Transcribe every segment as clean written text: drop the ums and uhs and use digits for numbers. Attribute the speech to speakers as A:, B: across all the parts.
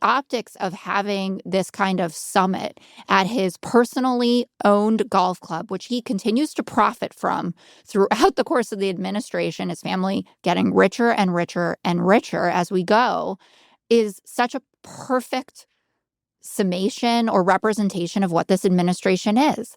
A: optics of having this kind of summit at his personally owned golf club, which he continues to profit from throughout the course of the administration, his family getting richer and richer and richer as we go, is such a perfect summation or representation of what this administration is.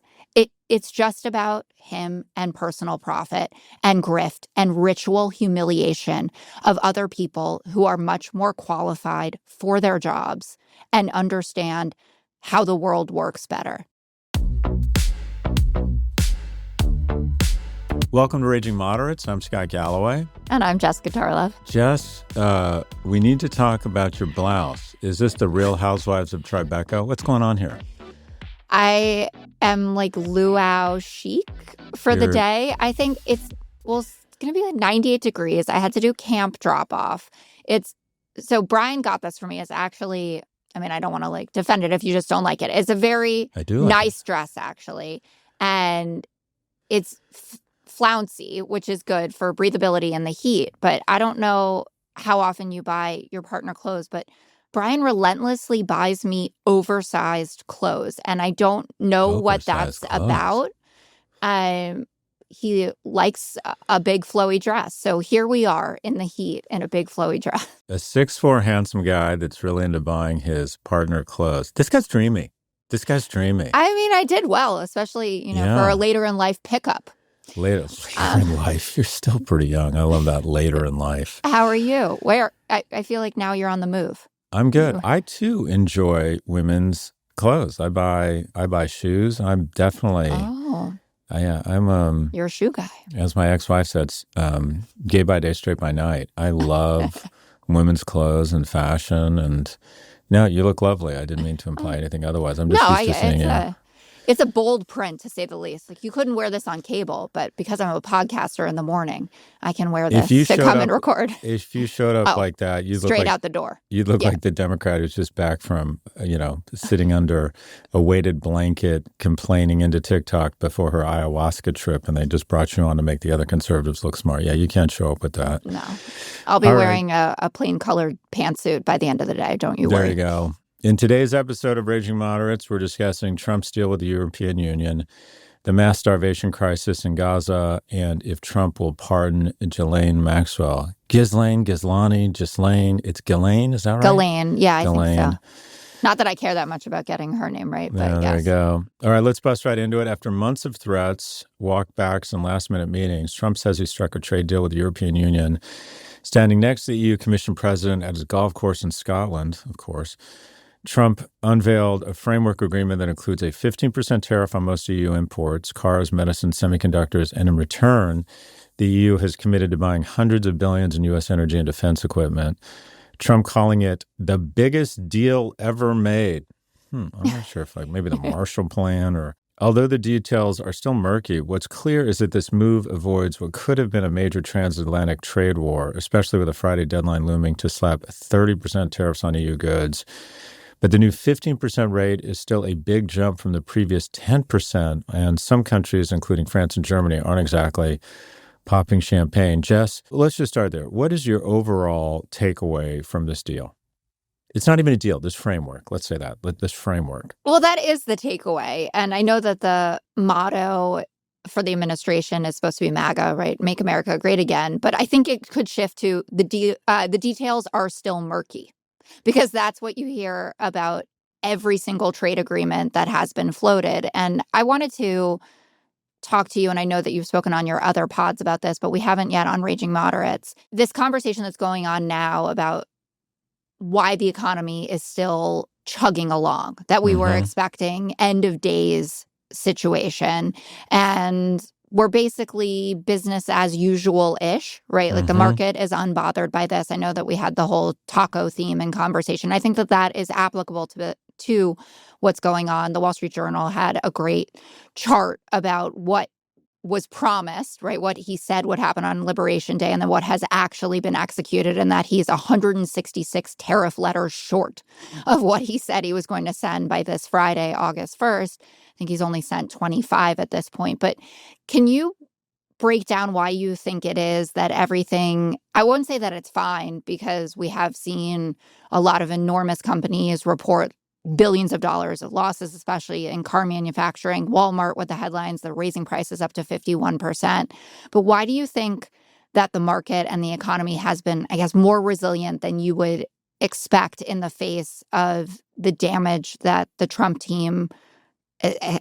A: It's just about him and personal profit and grift and ritual humiliation of other people who are much more qualified for their jobs and understand how the world works better.
B: Welcome to Raging Moderates. I'm Scott Galloway.
A: And I'm Jessica Tarlov.
B: Jess, we need to talk about your blouse. Is this the Real Housewives of Tribeca? What's going on here?
A: I am like luau chic for the day. I think it's going to be like 98 degrees. I had to do camp drop off. So Brian got this for me. It's actually, I mean, I don't want to like defend it if you just don't like it. It's a very nice dress, actually. And it's flouncy, which is good for breathability in the heat. But I don't know how often you buy your partner clothes, but Brian relentlessly buys me oversized clothes, and I don't know what that's about. He likes a big flowy dress. So here we are in the heat in a big flowy dress.
B: A 6'4" handsome guy that's really into buying his partner clothes. This guy's dreamy.
A: I mean, I did well, especially, for a later in life pickup.
B: Later in life. You're still pretty young. I love that, later in life.
A: How are you? I feel like now you're on the move.
B: I'm good. I too enjoy women's clothes. I buy shoes. I'm definitely
A: you're a shoe guy.
B: As my ex-wife said, gay by day, straight by night. I love women's clothes and fashion. And no, you look lovely. I didn't mean to imply anything otherwise. I'm just used to seeing you.
A: It's a bold print, to say the least. Like, you couldn't wear this on cable, but because I'm a podcaster in the morning, I can wear this to come and record.
B: If you showed up like that, you'd
A: straight out the door.
B: You'd look like the Democrat who's just back from, sitting under a weighted blanket, complaining into TikTok before her ayahuasca trip, and they just brought you on to make the other conservatives look smart. Yeah, you can't show up with that.
A: No. I'll be wearing a plain colored pantsuit by the end of the day. Don't you worry.
B: There you go. In today's episode of Raging Moderates, we're discussing Trump's deal with the European Union, the mass starvation crisis in Gaza, and if Trump will pardon Ghislane Maxwell. Ghislane, it's Ghislane, is that right?
A: Ghislane, yeah, I think so. Not that I care that much about getting her name right, but yes.
B: There you go. All right, let's bust right into it. After months of threats, walkbacks, and last-minute meetings, Trump says he struck a trade deal with the European Union, standing next to the EU Commission president at his golf course in Scotland, of course. Trump unveiled a framework agreement that includes a 15% tariff on most EU imports, cars, medicine, semiconductors, and in return, the EU has committed to buying hundreds of billions in U.S. energy and defense equipment. Trump calling it the biggest deal ever made. I'm not sure if maybe the Marshall Plan or... Although the details are still murky, what's clear is that this move avoids what could have been a major transatlantic trade war, especially with a Friday deadline looming to slap 30% tariffs on EU goods. But the new 15% rate is still a big jump from the previous 10%, and some countries, including France and Germany, aren't exactly popping champagne. Jess, let's just start there. What is your overall takeaway from this deal? It's not even a deal, this framework. Let's say that, this framework.
A: Well, that is the takeaway. And I know that the motto for the administration is supposed to be MAGA, right? Make America Great Again. But I think it could shift to the details are still murky. Because that's what you hear about every single trade agreement that has been floated. And I wanted to talk to you, and I know that you've spoken on your other pods about this, but we haven't yet on Raging Moderates. This conversation that's going on now about why the economy is still chugging along, that we were expecting end of days situation. And we're basically business as usual-ish, right? Like the market is unbothered by this. I know that we had the whole taco theme and conversation. I think that is applicable to what's going on. The Wall Street Journal had a great chart about what was promised, right? What he said would happen on Liberation Day and then what has actually been executed, and that he's 166 tariff letters short of what he said he was going to send by this Friday, August 1st. I think he's only sent 25 at this point. But can you break down why you think it is that everything, I wouldn't say that it's fine, because we have seen a lot of enormous companies report billions of dollars of losses, especially in car manufacturing. Walmart with the headlines, they're raising prices up to 51%. But why do you think that the market and the economy has been, I guess, more resilient than you would expect in the face of the damage that the Trump team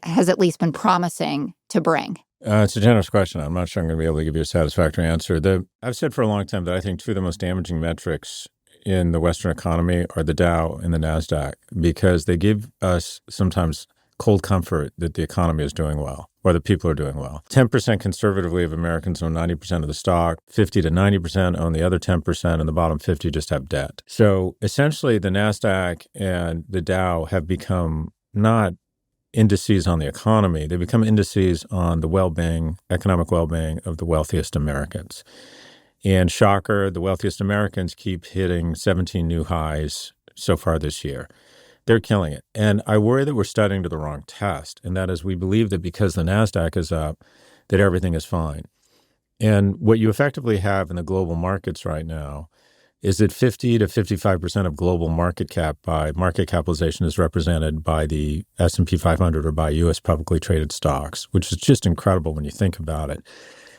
A: has at least been promising to bring?
B: It's a generous question. I'm not sure I'm going to be able to give you a satisfactory answer. I've said for a long time that I think two of the most damaging metrics in the Western economy are the Dow and the NASDAQ, because they give us sometimes cold comfort that the economy is doing well or that people are doing well. 10% conservatively of Americans own 90% of the stock, 50 to 90% own the other 10%, and the bottom 50 just have debt. So essentially, the NASDAQ and the Dow have become not indices on the economy. They become indices on the well-being, economic well-being of the wealthiest Americans. And shocker, the wealthiest Americans keep hitting 17 new highs so far this year. They're killing it. And I worry that we're studying to the wrong test. And that is, we believe that because the NASDAQ is up, that everything is fine. And what you effectively have in the global markets right now is that 50 to 55% of global market cap by market capitalization is represented by the S&P 500 or by U.S. publicly traded stocks, which is just incredible when you think about it.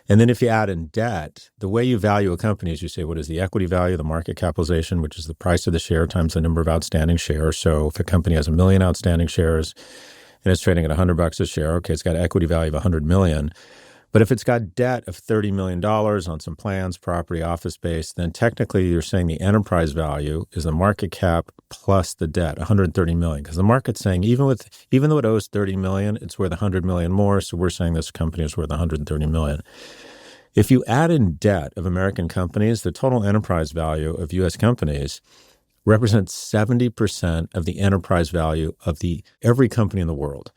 B: And then if you add in debt, the way you value a company is you say, what is the equity value, the market capitalization, which is the price of the share times the number of outstanding shares. So if a company has 1 million outstanding shares and it's trading at $100 a share, okay, it's got an equity value of 100 million. But if it's got debt of $30 million on some plans, property, office space, then technically you're saying the enterprise value is the market cap plus the debt, 130 million. Because the market's saying even though it owes 30 million, it's worth 100 million more. So we're saying this company is worth 130 million. If you add in debt of American companies, the total enterprise value of U.S. companies represents 70% of the enterprise value of every company in the world.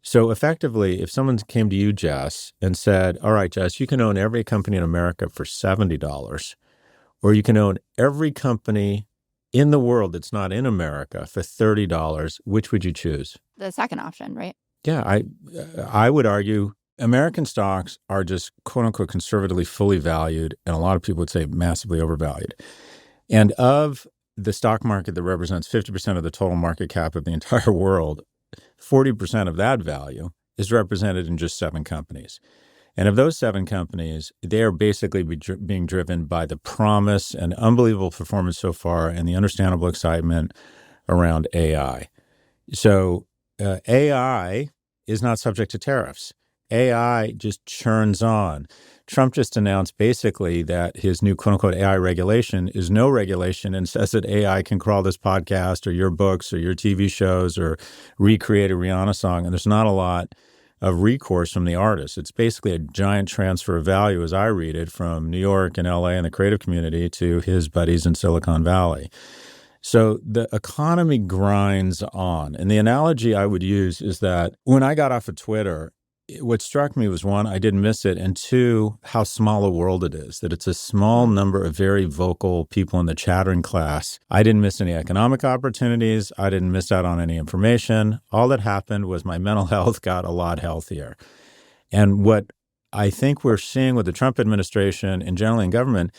B: So effectively, if someone came to you, Jess, and said, all right, Jess, you can own every company in America for $70, or you can own every company in the world that's not in America for $30, which would you choose?
A: The second option, right?
B: Yeah, I would argue American stocks are just, quote unquote, conservatively fully valued, and a lot of people would say massively overvalued. And of the stock market that represents 50% of the total market cap of the entire world, 40% of that value is represented in just 7 companies. And of those 7 companies, they are basically being driven by the promise and unbelievable performance so far and the understandable excitement around AI. So AI is not subject to tariffs. AI just churns on. Trump just announced basically that his new quote-unquote AI regulation is no regulation and says that AI can crawl this podcast or your books or your TV shows or recreate a Rihanna song. And there's not a lot of recourse from the artists. It's basically a giant transfer of value, as I read it, from New York and LA and the creative community to his buddies in Silicon Valley. So the economy grinds on. And the analogy I would use is that when I got off of Twitter, what struck me was, one, I didn't miss it, and two, how small a world it is, that it's a small number of very vocal people in the chattering class. I didn't miss any economic opportunities. I didn't miss out on any information. All that happened was my mental health got a lot healthier. And what I think we're seeing with the Trump administration and generally in government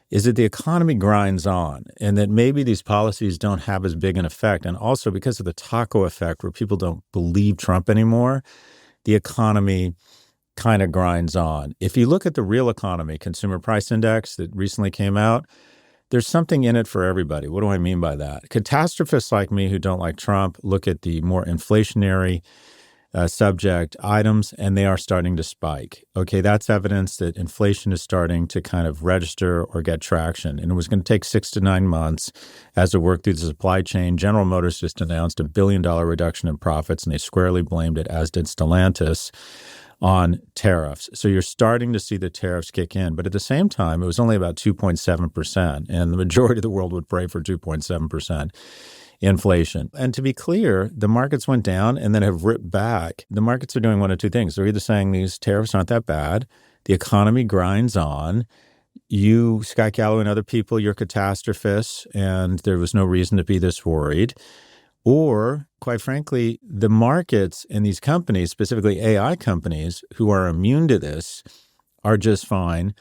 B: is that the economy grinds on and that maybe these policies don't have as big an effect. And also because of the taco effect where people don't believe Trump anymore, the economy kind of grinds on. If you look at the real economy, consumer price index that recently came out, there's something in it for everybody. What do I mean by that? Catastrophists like me who don't like Trump look at the more inflationary subject items, and they are starting to spike. Okay, that's evidence that inflation is starting to kind of register or get traction. And it was going to take 6 to 9 months as it worked through the supply chain. General Motors just announced $1 billion reduction in profits, and they squarely blamed it, as did Stellantis, on tariffs. So you're starting to see the tariffs kick in. But at the same time, it was only about 2.7%, and the majority of the world would pray for 2.7% inflation. And to be clear, the markets went down and then have ripped back. The markets are doing one of two things. They're either saying these tariffs aren't that bad, the economy grinds on, you, Scott Galloway and other people, you're catastrophists, and there was no reason to be this worried. Or, quite frankly, the markets and these companies, specifically AI companies, who are immune to this, are just fine.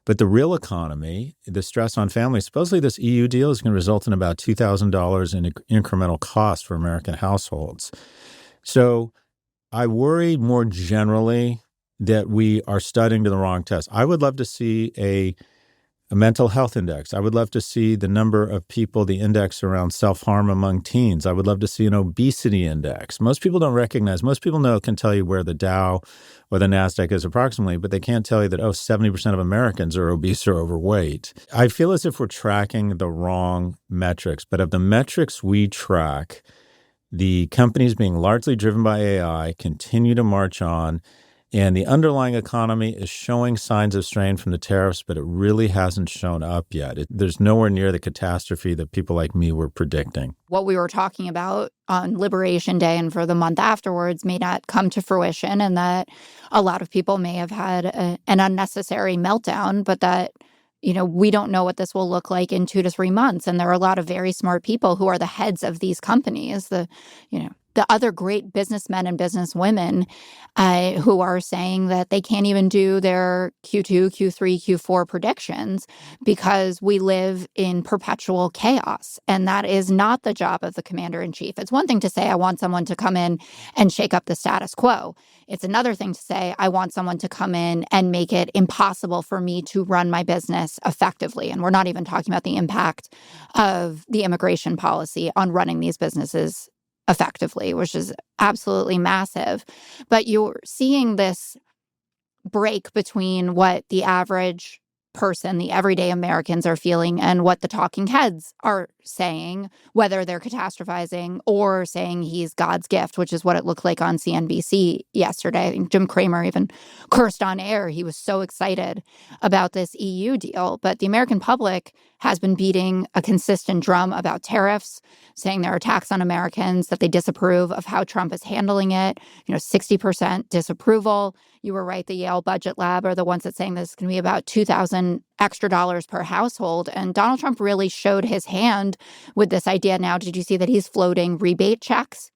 B: But the real economy, the stress on families, supposedly this EU deal is going to result in about $2,000 in incremental costs for American households. So I worry more generally that we are studying to the wrong test. I would love to see a mental health index. I would love to see the number of people, the index around self-harm among teens. I would love to see an obesity index. Most people don't recognize, most people can tell you where the Dow or the NASDAQ is approximately, but they can't tell you that, 70% of Americans are obese or overweight. I feel as if we're tracking the wrong metrics, but of the metrics we track, the companies being largely driven by AI continue to march on. And the underlying economy is showing signs of strain from the tariffs, but it really hasn't shown up yet. There's nowhere near the catastrophe that people like me were predicting.
A: What we were talking about on Liberation Day and for the month afterwards may not come to fruition, and that a lot of people may have had an unnecessary meltdown, but that, we don't know what this will look like in 2 to 3 months. And there are a lot of very smart people who are the heads of these companies, the other great businessmen and businesswomen who are saying that they can't even do their Q2, Q3, Q4 predictions because we live in perpetual chaos. And that is not the job of the commander-in-chief. It's one thing to say, I want someone to come in and shake up the status quo. It's another thing to say, I want someone to come in and make it impossible for me to run my business effectively. And we're not even talking about the impact of the immigration policy on running these businesses effectively, which is absolutely massive. But you're seeing this break between what the average person, the everyday Americans are feeling and what the talking heads are saying, whether they're catastrophizing or saying he's God's gift, which is what it looked like on CNBC yesterday. I think Jim Cramer even cursed on air. He was so excited about this EU deal. But the American public has been beating a consistent drum about tariffs, saying there are attacks on Americans, that they disapprove of how Trump is handling it. 60% disapproval. You were right, the Yale Budget Lab are the ones that saying this is going to be about $2,000 extra dollars per household. And Donald Trump really showed his hand with this idea now. Did you see that he's floating rebate checks?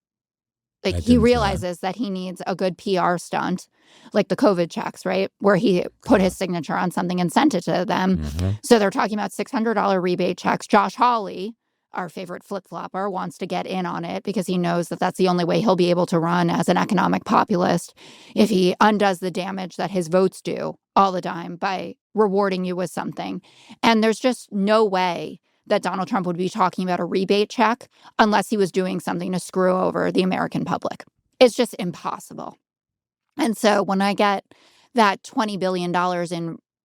A: Like, he realizes that he needs a good PR stunt, like the COVID checks, right? Where he put his signature on something and sent it to them. Mm-hmm. So they're talking about $600 rebate checks. Josh Hawley, our favorite flip-flopper, wants to get in on it because he knows that that's the only way he'll be able to run as an economic populist if he undoes the damage that his votes do all the time by rewarding you with something. And there's just no way that Donald Trump would be talking about a rebate check unless he was doing something to screw over the American public. It's just impossible. And so when I get that $20 billion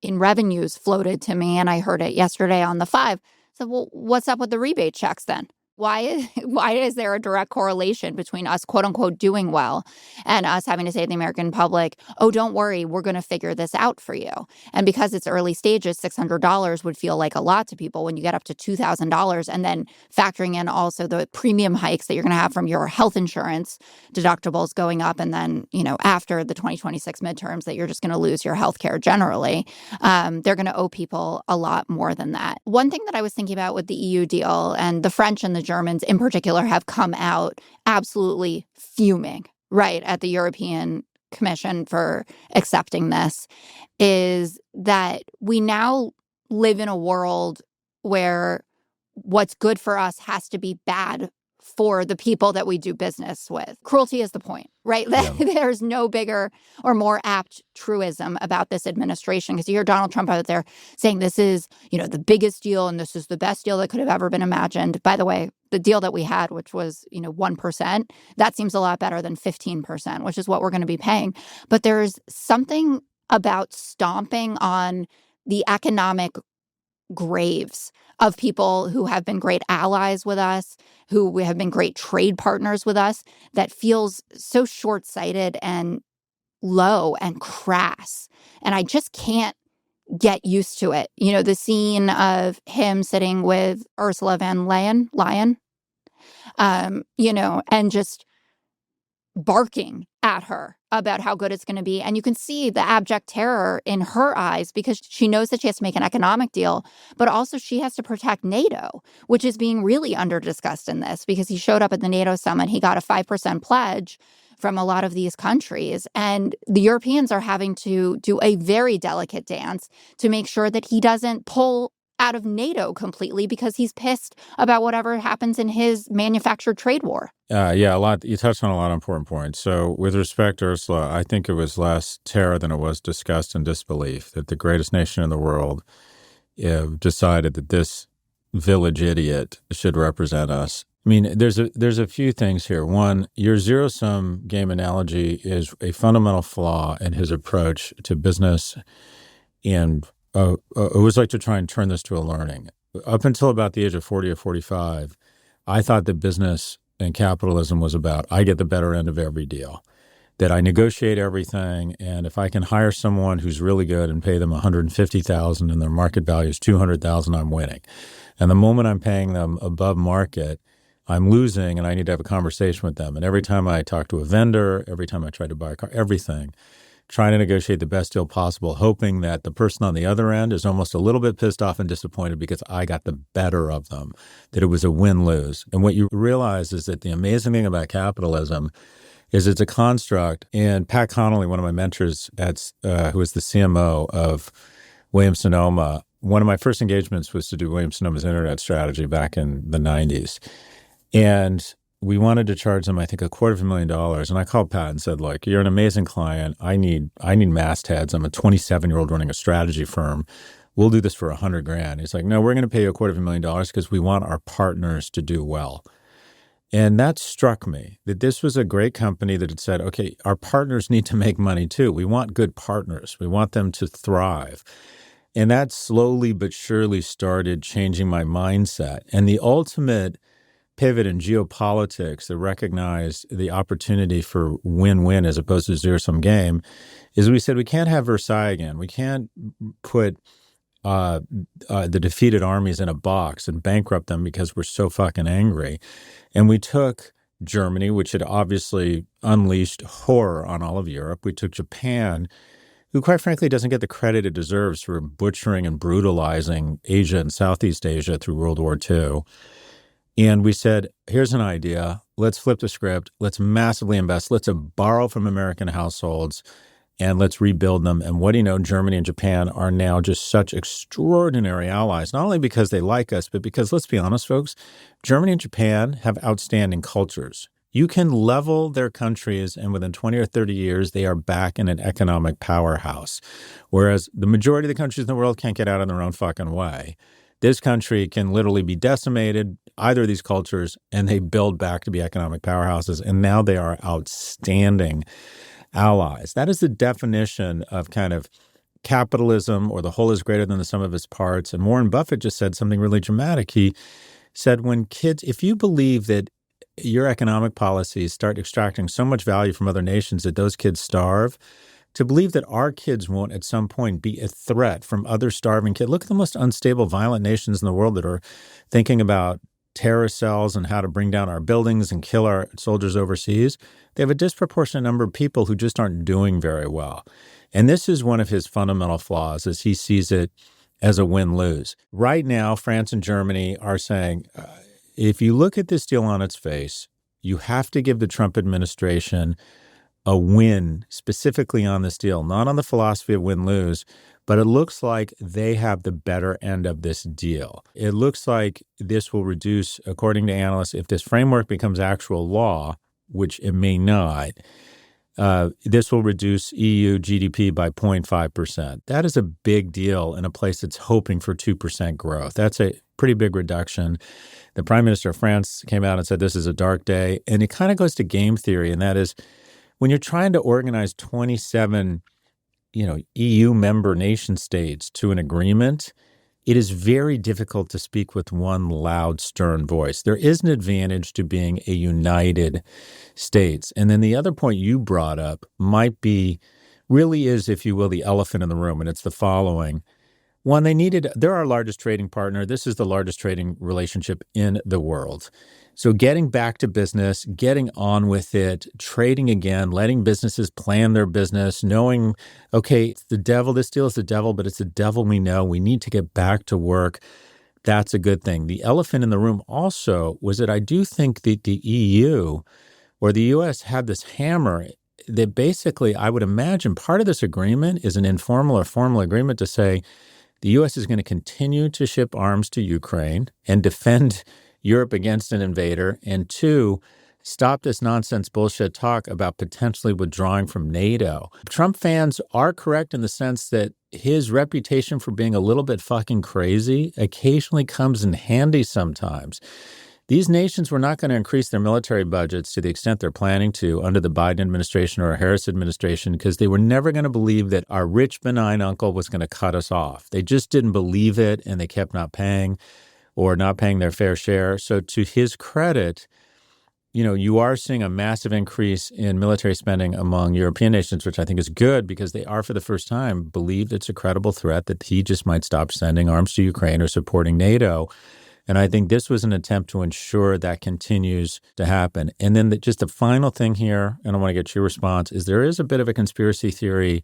A: in revenues floated to me, and I heard it yesterday on the 5, so, well, what's up with the rebate checks then? Why is there a direct correlation between us, quote unquote, doing well and us having to say to the American public, oh, don't worry, we're going to figure this out for you? And because it's early stages, $600 would feel like a lot to people. When you get up to $2,000 and then factoring in also the premium hikes that you're going to have from your health insurance deductibles going up, and then, after the 2026 midterms that you're just going to lose your health care generally, they're going to owe people a lot more than that. One thing that I was thinking about with the EU deal, and the French and the Germans in particular have come out absolutely fuming, right, at the European Commission for accepting this, is that we now live in a world where what's good for us has to be bad for the people that we do business with. Cruelty is the point, right? Yeah. There's no bigger or more apt truism about this administration, because you hear Donald Trump out there saying this is, the biggest deal and this is the best deal that could have ever been imagined. By the way, the deal that we had, which was, 1%, that seems a lot better than 15%, which is what we're going to be paying. But there's something about stomping on the economic graves of people who have been great allies with us, who have been great trade partners with us, that feels so short-sighted and low and crass. And I just can't get used to it. The scene of him sitting with Ursula von Leyen, and just barking at her about how good it's going to be. And you can see the abject terror in her eyes because she knows that she has to make an economic deal, but also she has to protect NATO, which is being really under-discussed in this, because he showed up at the NATO summit. He got a 5% pledge, from a lot of these countries. And the Europeans are having to do a very delicate dance to make sure that he doesn't pull out of NATO completely because he's pissed about whatever happens in his manufactured trade war.
B: Yeah, a lot. You touched on a lot of important points. So, with respect to Ursula, I think it was less terror than it was disgust and disbelief that the greatest nation in the world decided that this village idiot should represent us. I mean, there's a few things here. One, your zero sum game analogy is a fundamental flaw in his approach to business, and it was like to try and turn this to a learning. Up until about the age of 40 or 45, I thought that business and capitalism was about I get the better end of every deal, that I negotiate everything, and if I can hire someone who's really good and pay them $150,000 and their market value is $200,000, I'm winning. And the moment I'm paying them above market, I'm losing, and I need to have a conversation with them. And every time I talk to a vendor, every time I try to buy a car, everything, trying to negotiate the best deal possible, hoping that the person on the other end is almost a little bit pissed off and disappointed because I got the better of them, that it was a win-lose. And what you realize is that the amazing thing about capitalism is it's a construct. And Pat Connolly, one of my mentors, who was the CMO of Williams-Sonoma, one of my first engagements was to do Williams-Sonoma's internet strategy back in the 90s. And we wanted to charge them, I think, $250,000. And I called Pat and said, look, you're an amazing client. I need mastheads. I'm a 27-year-old running a strategy firm. We'll do this for $100,000. He's like, no, we're going to pay you $250,000 because we want our partners to do well. And that struck me, that this was a great company that had said, okay, our partners need to make money too. We want good partners. We want them to thrive. And that slowly but surely started changing my mindset. And the ultimate pivot in geopolitics that recognized the opportunity for win-win as opposed to zero-sum game is we said we can't have Versailles again. We can't put the defeated armies in a box and bankrupt them because we're so fucking angry. And we took Germany, which had obviously unleashed horror on all of Europe. We took Japan, who quite frankly doesn't get the credit it deserves for butchering and brutalizing Asia and Southeast Asia through World War II. And we said, here's an idea. Let's flip the script. Let's massively invest. Let's borrow from American households and let's rebuild them. And what do you know? Germany and Japan are now just such extraordinary allies, not only because they like us, but because, let's be honest, folks, Germany and Japan have outstanding cultures. You can level their countries, and within 20 or 30 years, they are back in an economic powerhouse. Whereas the majority of the countries in the world can't get out of their own fucking way. This country can literally be decimated, either of these cultures, and they build back to be economic powerhouses. And now they are outstanding allies. That is the definition of kind of capitalism, or the whole is greater than the sum of its parts. And Warren Buffett just said something really dramatic. He said, when kids, if you believe that your economic policies start extracting so much value from other nations that those kids starve, to believe that our kids won't at some point be a threat from other starving kids. Look at the most unstable, violent nations in the world that are thinking about terrorist cells and how to bring down our buildings and kill our soldiers overseas. They have a disproportionate number of people who just aren't doing very well. And this is one of his fundamental flaws, is he sees it as a win-lose. Right now, France and Germany are saying, if you look at this deal on its face, you have to give the Trump administration a win specifically on this deal, not on the philosophy of win-lose, but it looks like they have the better end of this deal. It looks like this will reduce, according to analysts, if this framework becomes actual law, which it may not, this will reduce EU GDP by 0.5%. That is a big deal in a place that's hoping for 2% growth. That's a pretty big reduction. The Prime Minister of France came out and said this is a dark day. And it kind of goes to game theory, and that is, when you're trying to organize 27, EU member nation states to an agreement, it is very difficult to speak with one loud, stern voice. There is an advantage to being a united states. And then the other point you brought up really is, if you will, the elephant in the room, and it's the following. One, they're our largest trading partner. This is the largest trading relationship in the world. So getting back to business, getting on with it, trading again, letting businesses plan their business, knowing, okay, it's the devil, this deal is the devil, but it's the devil we know. We need to get back to work. That's a good thing. The elephant in the room also was that I do think that the EU, or the U.S. had this hammer that basically, I would imagine part of this agreement is an informal or formal agreement to say the U.S. is going to continue to ship arms to Ukraine and defend Europe against an invader, and two, stop this nonsense bullshit talk about potentially withdrawing from NATO. Trump fans are correct in the sense that his reputation for being a little bit fucking crazy occasionally comes in handy sometimes. These nations were not going to increase their military budgets to the extent they're planning to under the Biden administration or a Harris administration because they were never going to believe that our rich, benign uncle was going to cut us off. They just didn't believe it, and they kept not paying or not paying their fair share. So to his credit, you are seeing a massive increase in military spending among European nations, which I think is good because they are, for the first time, believed it's a credible threat that he just might stop sending arms to Ukraine or supporting NATO. And I think this was an attempt to ensure that continues to happen. And then just the final thing here, and I want to get your response, is there is a bit of a conspiracy theory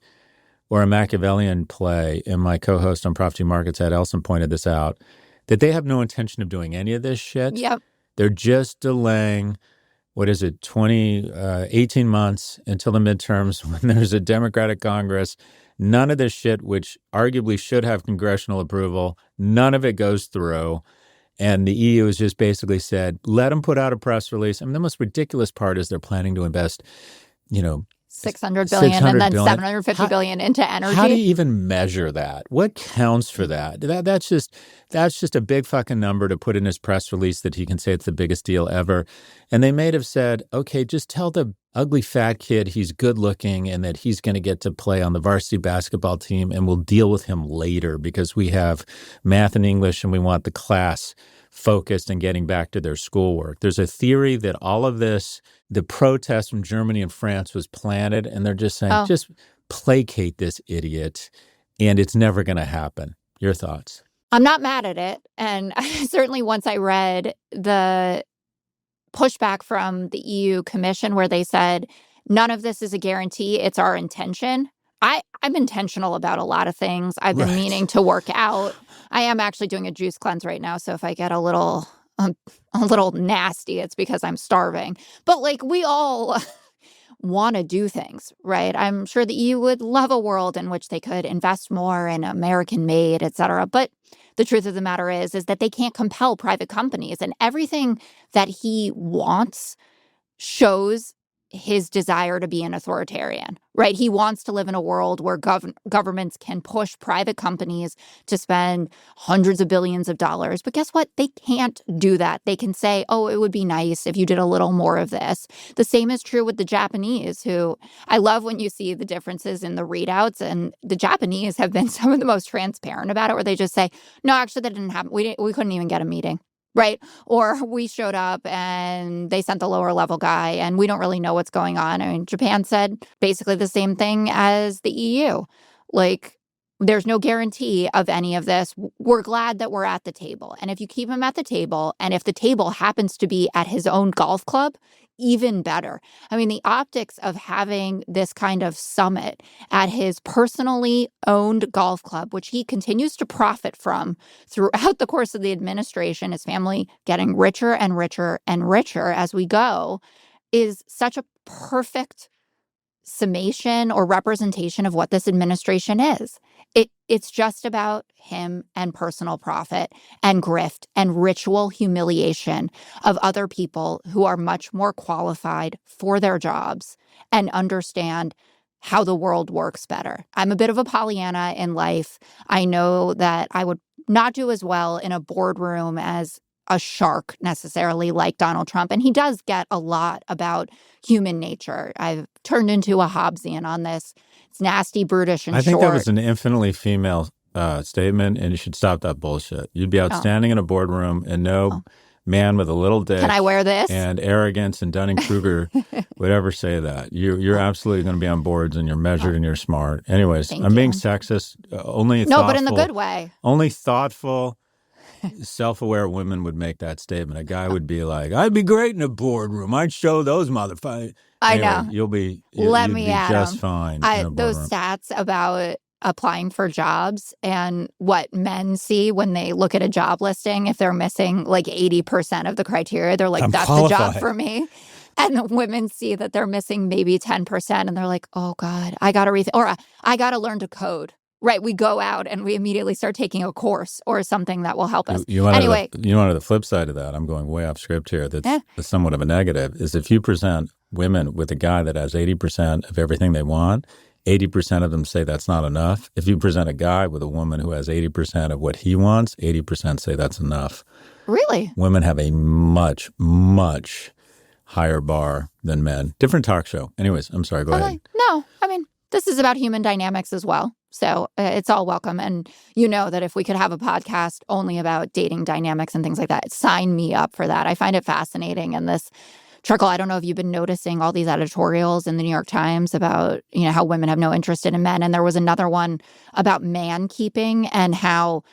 B: or a Machiavellian play, and my co-host on Property Markets, Ed Elson, pointed this out, that they have no intention of doing any of this shit.
A: Yep.
B: They're just delaying, 18 months until the midterms when there's a Democratic Congress. None of this shit, which arguably should have congressional approval, none of it goes through. And the EU has just basically said, let them put out a press release. I mean, the most ridiculous part is they're planning to invest,
A: $600 billion and then
B: billion.
A: $750 billion into energy.
B: How do you even measure that? What counts for that? That's just a big fucking number to put in his press release that he can say it's the biggest deal ever. And they may have said, okay, just tell the ugly fat kid he's good looking and that he's going to get to play on the varsity basketball team, and we'll deal with him later because we have math and English and we want the class focused and getting back to their schoolwork. There's a theory that all of this, the protest from Germany and France, was planted, and they're just saying, just placate this idiot, and it's never going to happen. Your thoughts?
A: I'm not mad at it. And certainly once I read the pushback from the EU Commission where they said, none of this is a guarantee, it's our intention. I'm intentional about a lot of things. I've been meaning to work out. I am actually doing a juice cleanse right now. So if I get a little nasty, it's because I'm starving. But we all want to do things, right? I'm sure the EU would love a world in which they could invest more in American made, et cetera. But the truth of the matter is that they can't compel private companies. And everything that he wants shows his desire to be an authoritarian, right? He wants to live in a world where governments can push private companies to spend hundreds of billions of dollars. But guess what? They can't do that. They can say, oh, it would be nice if you did a little more of this. The same is true with the Japanese, who I love when you see the differences in the readouts. And the Japanese have been some of the most transparent about it, where they just say, no, actually, that didn't happen. We couldn't even get a meeting. Right. Or we showed up and they sent the lower level guy and we don't really know what's going on. I mean, Japan said basically the same thing as the EU. There's no guarantee of any of this. We're glad that we're at the table. And if you keep him at the table, and if the table happens to be at his own golf club, even better. I mean, the optics of having this kind of summit at his personally owned golf club, which he continues to profit from throughout the course of the administration, his family getting richer and richer and richer as we go, is such a perfect summation or representation of what this administration is. It's just about him and personal profit and grift and ritual humiliation of other people who are much more qualified for their jobs and understand how the world works better. I'm a bit of a Pollyanna in life. I know that I would not do as well in a boardroom as a shark necessarily like Donald Trump. And he does get a lot about human nature. I've turned into a Hobbesian on this. It's nasty, brutish, and short.
B: I think that was an infinitely female statement, and you should stop that bullshit. You'd be outstanding in a boardroom, and no man with a little dick.
A: Can I wear this?
B: And arrogance and Dunning-Kruger would ever say that. You're absolutely going to be on boards, and you're measured and you're smart. Anyways, I'm being sexist.
A: No, but in the good way.
B: Only thoughtful, self-aware women would make that statement. A guy would be like, I'd be great in a boardroom. I'd show those motherfuckers. Anyway,
A: I know.
B: You'll be just fine.
A: Those stats about applying for jobs and what men see when they look at a job listing, if they're missing 80% of the criteria, they're like, that's the job for me. And the women see that they're missing maybe 10% and they're like, oh God, I got to or I got to learn to code. Right. We go out and we immediately start taking a course or something that will help us. Anyway.
B: You know, the flip side of that, I'm going way off script here. That's somewhat of a negative is if you present women with a guy that has 80% of everything they want, 80% of them say that's not enough. If you present a guy with a woman who has 80% of what he wants, 80% say that's enough.
A: Really?
B: Women have a much, much higher bar than men. Different talk show. Anyways, I'm sorry. Go ahead.
A: No, I mean, this is about human dynamics as well. So it's all welcome. And you know that if we could have a podcast only about dating dynamics and things like that, sign me up for that. I find it fascinating. And this trickle, I don't know if you've been noticing all these editorials in the New York Times about, how women have no interest in men. And there was another one about man keeping and how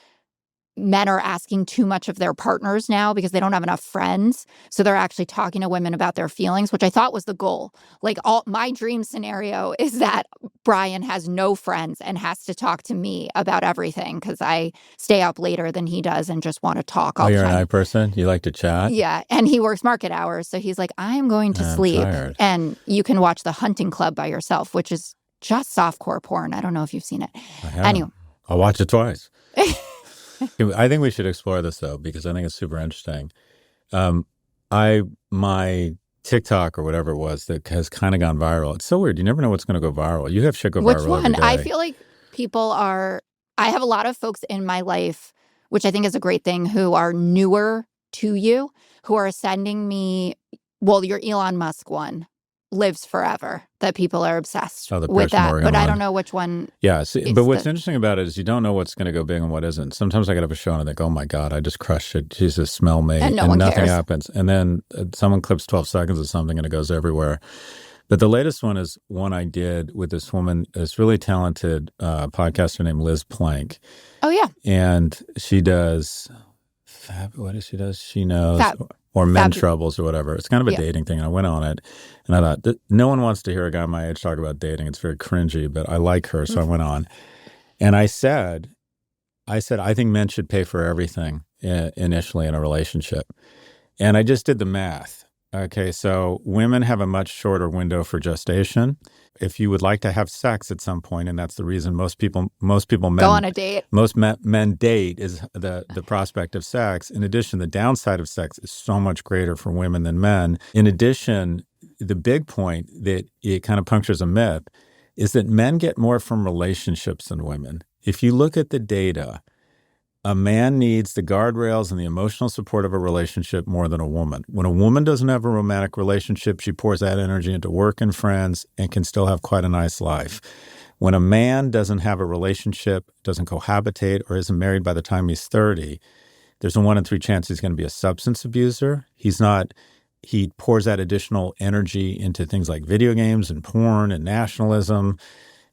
A: men are asking too much of their partners now because they don't have enough friends. So they're actually talking to women about their feelings, which I thought was the goal. Like my dream scenario is that Brian has no friends and has to talk to me about everything because I stay up later than he does and just want to talk all the time.
B: Oh, you're an night person? You like to chat?
A: Yeah. And he works market hours. So he's like, I'm going to sleep.
B: Tired.
A: And you can watch The Hunting Club by yourself, which is just softcore porn. I don't know if you've seen it. Anyway.
B: I'll watch it twice. I think we should explore this, though, because I think it's super interesting. My TikTok or whatever it was that has kind of gone viral. It's so weird. You never know what's going to go viral. You have shit go viral.
A: Which one? I feel like I have a lot of folks in my life, which I think is a great thing, who are newer to you, who are sending me, well, your Elon Musk one lives forever, that people are obsessed with that. But I don't know which one.
B: Yeah. But what's interesting about it is you don't know what's going to go big and what isn't. Sometimes I get up a show and I think, oh my God, I just crushed it. Jesus, smell me.
A: And
B: nothing
A: cares.
B: happens. And then someone clips 12 seconds of something and it goes everywhere. But the latest one is one I did with this woman, this really talented podcaster named Liz Plank.
A: Oh, yeah.
B: And she does, what does she does? She knows. Or Men Troubles or whatever. It's kind of a dating thing. And I went on it and I thought, no one wants to hear a guy my age talk about dating. It's very cringy, but I like her. So I went on. And I said, I think men should pay for everything initially in a relationship. And I just did the math. Okay, so women have a much shorter window for gestation. If you would like to have sex at some point, and that's the reason most people men
A: go on a date.
B: Most men date is the prospect of sex. In addition, the downside of sex is so much greater for women than men. In addition, the big point that it kind of punctures a myth is that men get more from relationships than women. If you look at the data, a man needs the guardrails and the emotional support of a relationship more than a woman. When a woman doesn't have a romantic relationship, she pours that energy into work and friends and can still have quite a nice life. When a man doesn't have a relationship, doesn't cohabitate, or isn't married by the time he's 30, there's a 1 in 3 chance he's going to be a substance abuser. He pours that additional energy into things like video games and porn and nationalism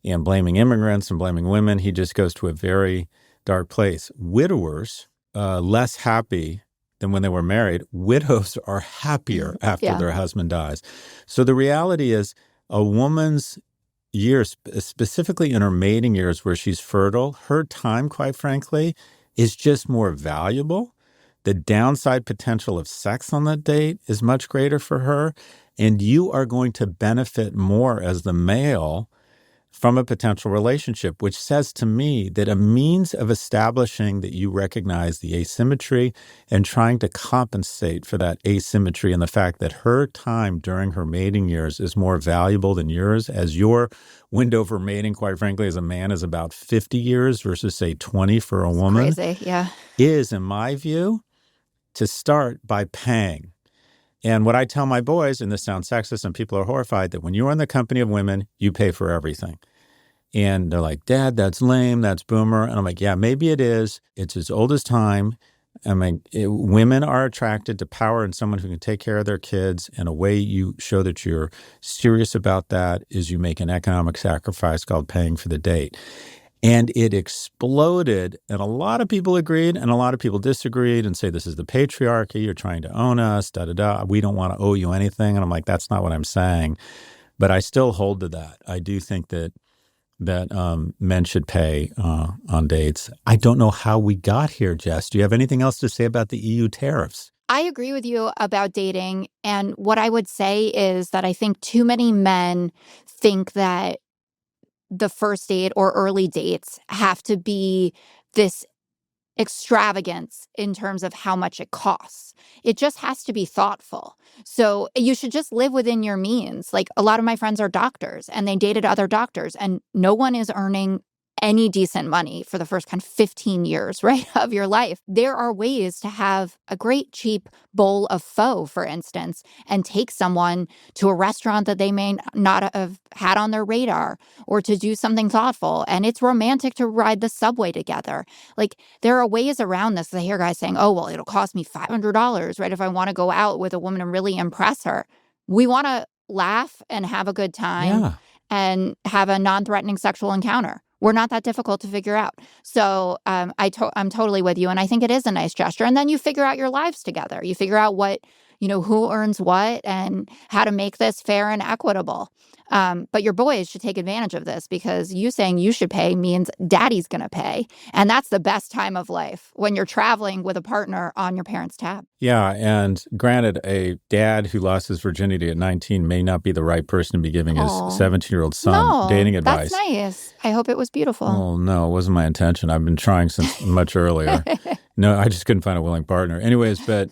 B: and blaming immigrants and blaming women. He just goes to a very dark place. Widowers, less happy than when they were married. Widows are happier after their husband dies. So the reality is a woman's years, specifically in her mating years where she's fertile, her time, quite frankly, is just more valuable. The downside potential of sex on that date is much greater for her. And you are going to benefit more as the male from a potential relationship, which says to me that a means of establishing that you recognize the asymmetry and trying to compensate for that asymmetry and the fact that her time during her mating years is more valuable than yours, as your window for mating, quite frankly, as a man is about 50 years versus, say, 20 for a woman,
A: crazy, yeah,
B: is, in my view, to start by paying. And what I tell my boys, and this sounds sexist and people are horrified, that when you're in the company of women, you pay for everything. And they're like, Dad, that's lame, that's boomer. And I'm like, yeah, maybe it is. It's as old as time. I mean, women are attracted to power and someone who can take care of their kids. And a way you show that you're serious about that is you make an economic sacrifice called paying for the date. And it exploded, and a lot of people agreed, and a lot of people disagreed and say, this is the patriarchy, you're trying to own us, da-da-da, we don't want to owe you anything. And I'm like, that's not what I'm saying. But I still hold to that. I do think that men should pay on dates. I don't know how we got here, Jess. Do you have anything else to say about the EU tariffs?
A: I agree with you about dating. And what I would say is that I think too many men think that the first date or early dates have to be this extravagance in terms of how much it costs. It just has to be thoughtful. So you should just live within your means. Like a lot of my friends are doctors and they dated other doctors, and no one is earning any decent money for the first kind of 15 years, right, of your life. There are ways to have a great cheap bowl of pho, for instance, and take someone to a restaurant that they may not have had on their radar, or to do something thoughtful. And it's romantic to ride the subway together. Like, there are ways around this. I hear guys saying, oh, well, it'll cost me $500, right, if I want to go out with a woman and really impress her. We want to laugh and have a good time
B: Yeah.
A: and have a non-threatening sexual encounter. We're not that difficult to figure out. So I'm totally with you. And I think it is a nice gesture. And then you figure out your lives together. You figure out who earns what and how to make this fair and equitable. But your boys should take advantage of this, because you saying you should pay means daddy's going to pay. And that's the best time of life, when you're traveling with a partner on your parents' tab.
B: Yeah. And granted, a dad who lost his virginity at 19 may not be the right person to be giving his
A: Oh,
B: 17-year-old son
A: no,
B: dating advice.
A: that's nice. I hope it was beautiful.
B: Oh, no, it wasn't my intention. I've been trying since much earlier. No, I just couldn't find a willing partner. Anyways, but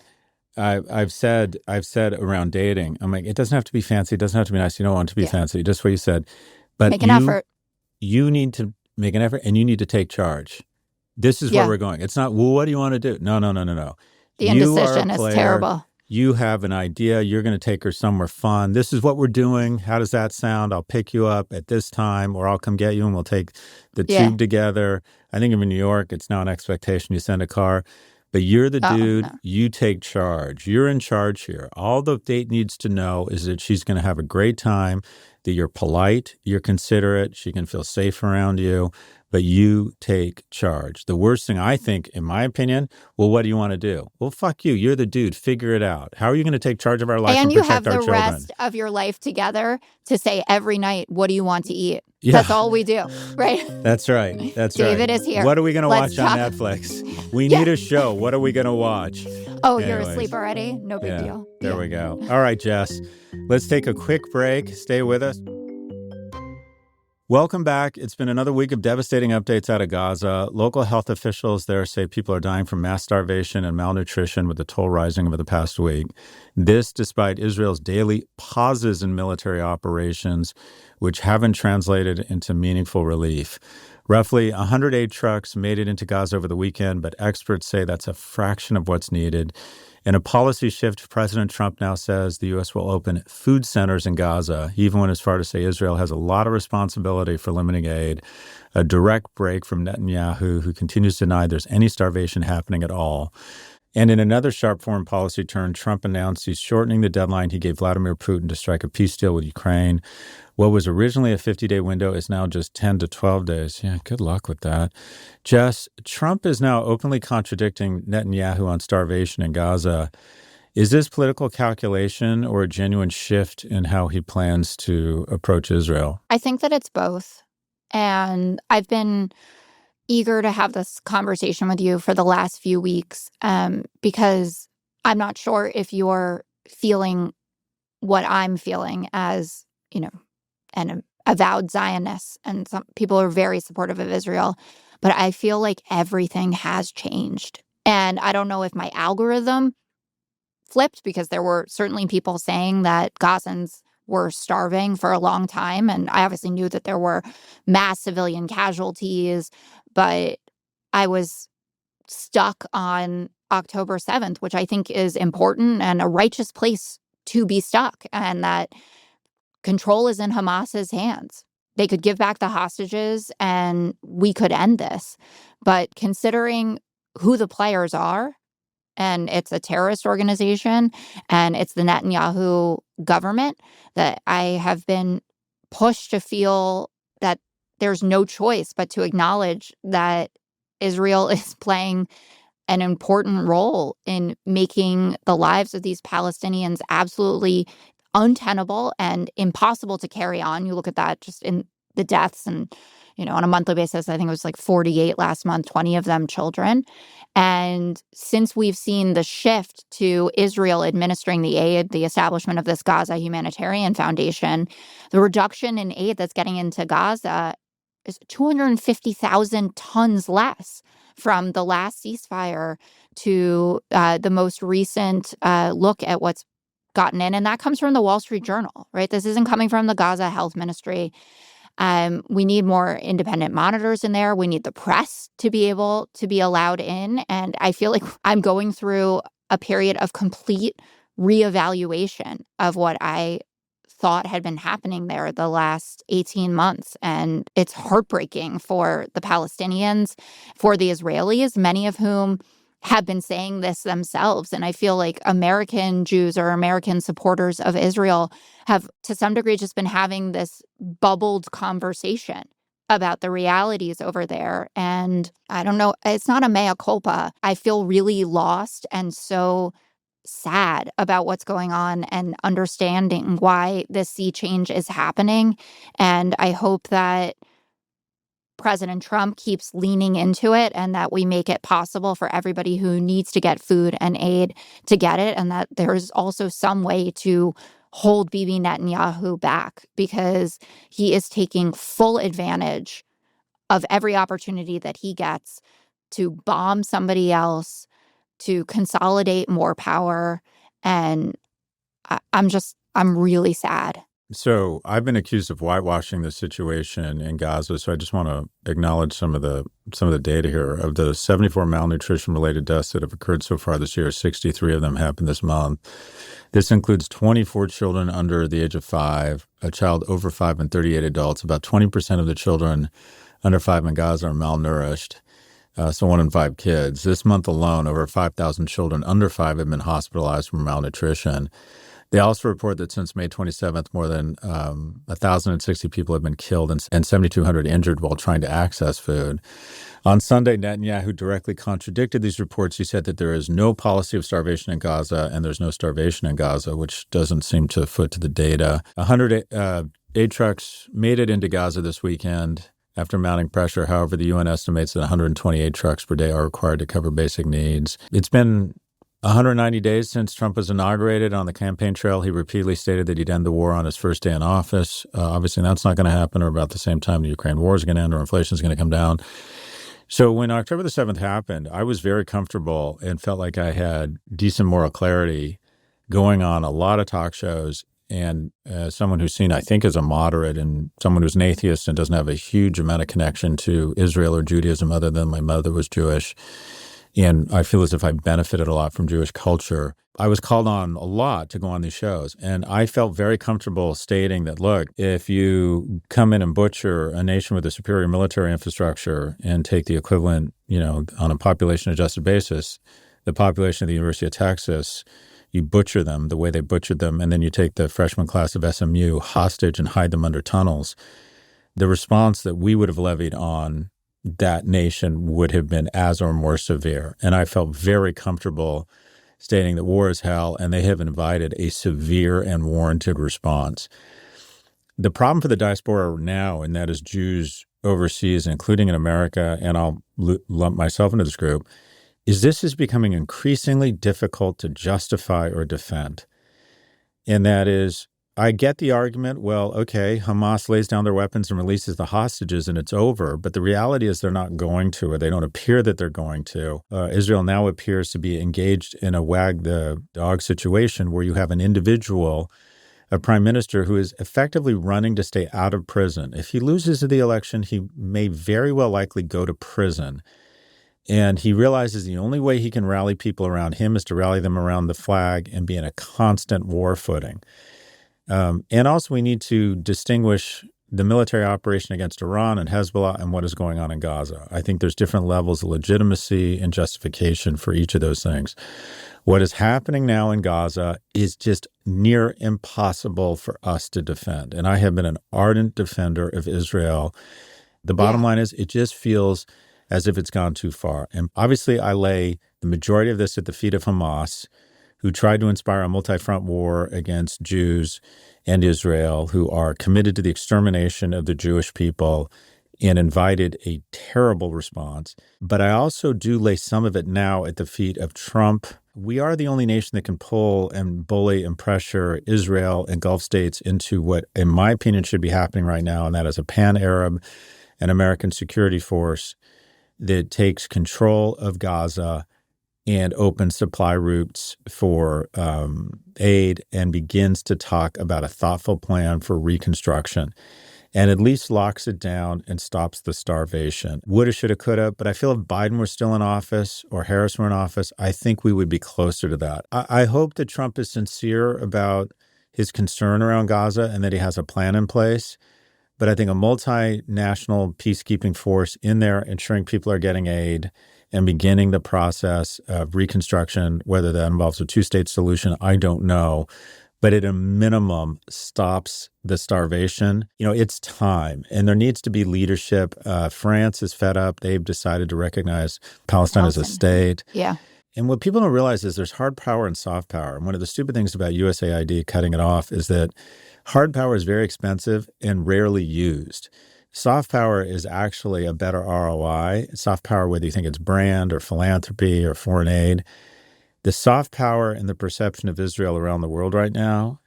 B: I've said around dating, I'm like, it doesn't have to be fancy. It doesn't have to be nice. You don't want it to be
A: Yeah.
B: fancy. Just what you said. But
A: Make an effort.
B: You need to make an effort, and you need to take charge. This is where
A: Yeah.
B: we're going. It's not, well, what do you want to do? No.
A: The
B: You are a
A: indecision is
B: player.
A: terrible.
B: You have an idea. You're going to take her somewhere fun. This is what we're doing. How does that sound? I'll pick you up at this time, or I'll come get you and we'll take the
A: Yeah.
B: tube together. I think in New York, it's now an expectation you send a car. But you're the dude.
A: No.
B: You take charge. You're in charge here. All the date needs to know is that she's going to have a great time, that you're polite, you're considerate, she can feel safe around you, but you take charge. The worst thing, I think, in my opinion, well, what do you want to do? Well, fuck you. You're the dude. Figure it out. How are you going to take charge of our life and
A: And you
B: protect
A: have
B: our
A: the
B: children?
A: rest of your life together to say every night, what do you want to eat?
B: Yeah.
A: That's all we do, right?
B: That's right. That's
A: David
B: right.
A: is here.
B: What are we going to
A: Let's
B: watch on
A: talk.
B: Netflix? We need a show. What are we going to watch?
A: Oh, you're
B: Anyways.
A: asleep already? No big deal.
B: There we go. All right, Jess. Let's take a quick break. Stay with us. Welcome back. It's been another week of devastating updates out of Gaza. Local health officials there say people are dying from mass starvation and malnutrition, with the toll rising over the past week. This despite Israel's daily pauses in military operations, which haven't translated into meaningful relief. Roughly 100 aid trucks made it into Gaza over the weekend, but experts say that's a fraction of what's needed. In a policy shift, President Trump now says the U.S. will open food centers in Gaza. He even went as far to say Israel has a lot of responsibility for limiting aid, a direct break from Netanyahu, who continues to deny there's any starvation happening at all. And in another sharp foreign policy turn, Trump announced he's shortening the deadline he gave Vladimir Putin to strike a peace deal with Ukraine. What was originally a 50-day window is now just 10 to 12 days. Yeah, good luck with that. Jess, Trump is now openly contradicting Netanyahu on starvation in Gaza. Is this political calculation or a genuine shift in how he plans to approach Israel?
A: I think that it's both. And I've been eager to have this conversation with you for the last few weeks, because I'm not sure if you're feeling what I'm feeling as, an avowed Zionist, and some people are very supportive of Israel, but I feel like everything has changed. And I don't know if my algorithm flipped, because there were certainly people saying that Gazans were starving for a long time. And I obviously knew that there were mass civilian casualties, but I was stuck on October 7th, which I think is important and a righteous place to be stuck, and that control is in Hamas's hands. They could give back the hostages and we could end this. But considering who the players are, and it's a terrorist organization, and it's the Netanyahu government, that I have been pushed to feel that there's no choice but to acknowledge that Israel is playing an important role in making the lives of these Palestinians absolutely untenable and impossible to carry on. You look at that just in the deaths. And, on a monthly basis, I think it was like 48 last month, 20 of them children. And since we've seen the shift to Israel administering the aid, the establishment of this Gaza Humanitarian Foundation, the reduction in aid that's getting into Gaza is 250,000 tons less from the last ceasefire to the most recent look at what's gotten in. And that comes from the Wall Street Journal, right? This isn't coming from the Gaza Health Ministry. We need more independent monitors in there. We need the press to be able to be allowed in. And I feel like I'm going through a period of complete reevaluation of what I thought had been happening there the last 18 months. And it's heartbreaking for the Palestinians, for the Israelis, many of whom have been saying this themselves. And I feel like American Jews or American supporters of Israel have, to some degree, just been having this bubbled conversation about the realities over there. And I don't know, it's not a mea culpa. I feel really lost and so sad about what's going on and understanding why this sea change is happening. And I hope that President Trump keeps leaning into it and that we make it possible for everybody who needs to get food and aid to get it, and that there's also some way to hold Bibi Netanyahu back, because he is taking full advantage of every opportunity that he gets to bomb somebody else, to consolidate more power. And I'm really sad.
B: So I've been accused of whitewashing the situation in Gaza. So I just want to acknowledge some of the data here. Of the 74 malnutrition-related deaths that have occurred so far this year, 63 of them happened this month. This includes 24 children under the age of 5, a child over 5, and 38 adults. About 20% of the children under 5 in Gaza are malnourished. So 1 in 5 kids. This month alone, over 5,000 children under 5 have been hospitalized for malnutrition. They also report that since May 27th, more than 1,060 people have been killed and 7,200 injured while trying to access food. On Sunday, Netanyahu directly contradicted these reports. He said that there is no policy of starvation in Gaza and there's no starvation in Gaza, which doesn't seem to foot to the data. 100 aid trucks made it into Gaza this weekend after mounting pressure. However, the UN estimates that 128 trucks per day are required to cover basic needs. It's been 190 days since Trump was inaugurated. On the campaign trail, he repeatedly stated that he'd end the war on his first day in office. Obviously, that's not going to happen, or about the same time the Ukraine war is going to end or inflation is going to come down. So when October the 7th happened, I was very comfortable and felt like I had decent moral clarity going on a lot of talk shows. And as someone who's seen, I think, as a moderate and someone who's an atheist and doesn't have a huge amount of connection to Israel or Judaism other than my mother was Jewish, and I feel as if I benefited a lot from Jewish culture, I was called on a lot to go on these shows. And I felt very comfortable stating that, look, if you come in and butcher a nation with a superior military infrastructure and take the equivalent, on a population-adjusted basis, the population of the University of Texas, you butcher them the way they butchered them, and then you take the freshman class of SMU hostage and hide them under tunnels, the response that we would have levied on that nation would have been as or more severe. And I felt very comfortable stating that war is hell, and they have invited a severe and warranted response. The problem for the diaspora now, and that is Jews overseas, including in America, and I'll lump myself into this group, is this is becoming increasingly difficult to justify or defend. And that is, I get the argument, well, okay, Hamas lays down their weapons and releases the hostages and it's over. But the reality is they're not going to, or they don't appear that they're going to. Israel now appears to be engaged in a wag the dog situation where you have an individual, a prime minister, who is effectively running to stay out of prison. If he loses the election, he may very well likely go to prison. And he realizes the only way he can rally people around him is to rally them around the flag and be in a constant war footing. And also we need to distinguish the military operation against Iran and Hezbollah and what is going on in Gaza. I think there's different levels of legitimacy and justification for each of those things. What is happening now in Gaza is just near impossible for us to defend. And I have been an ardent defender of Israel. The bottom line is it just feels as if it's gone too far. And obviously I lay the majority of this at the feet of Hamas, who tried to inspire a multi-front war against Jews and Israel, who are committed to the extermination of the Jewish people and invited a terrible response. But I also do lay some of it now at the feet of Trump. We are the only nation that can pull and bully and pressure Israel and Gulf states into what, in my opinion, should be happening right now, and that is a pan-Arab and American security force that takes control of Gaza and opens supply routes for aid and begins to talk about a thoughtful plan for reconstruction and at least locks it down and stops the starvation. Woulda, shoulda, coulda, but I feel if Biden were still in office or Harris were in office, I think we would be closer to that. I hope that Trump is sincere about his concern around Gaza and that he has a plan in place. But I think a multinational peacekeeping force in there ensuring people are getting aid and beginning the process of reconstruction, whether that involves a two-state solution, I don't know. But at a minimum, stops the starvation. It's time, and there needs to be leadership. France is fed up. They've decided to recognize Palestine as a state.
A: Yeah.
B: And what people don't realize is there's hard power and soft power. And one of the stupid things about USAID cutting it off is that hard power is very expensive and rarely used. Soft power is actually a better ROI. Soft power, whether you think it's brand or philanthropy or foreign aid, the soft power and the perception of Israel around the world right now,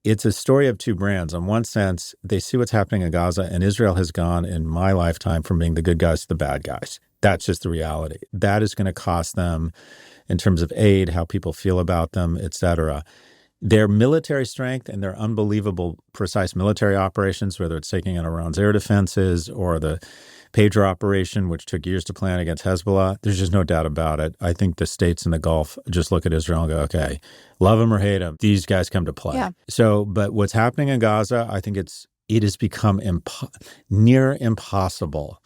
B: it's a story of two brands. In one sense, they see what's happening in Gaza, and Israel has gone in my lifetime from being the good guys to the bad guys. That's just the reality. That is going to cost them in terms of aid, how people feel about them, et cetera. Their military strength and their unbelievable precise military operations, whether it's taking out Iran's air defenses or the Pager operation, which took years to plan against Hezbollah, there's just no doubt about it. I think the states in the Gulf just look at Israel and go, okay, love them or hate them, these guys come to play.
A: Yeah.
B: So, but what's happening in Gaza, I think it has become near impossible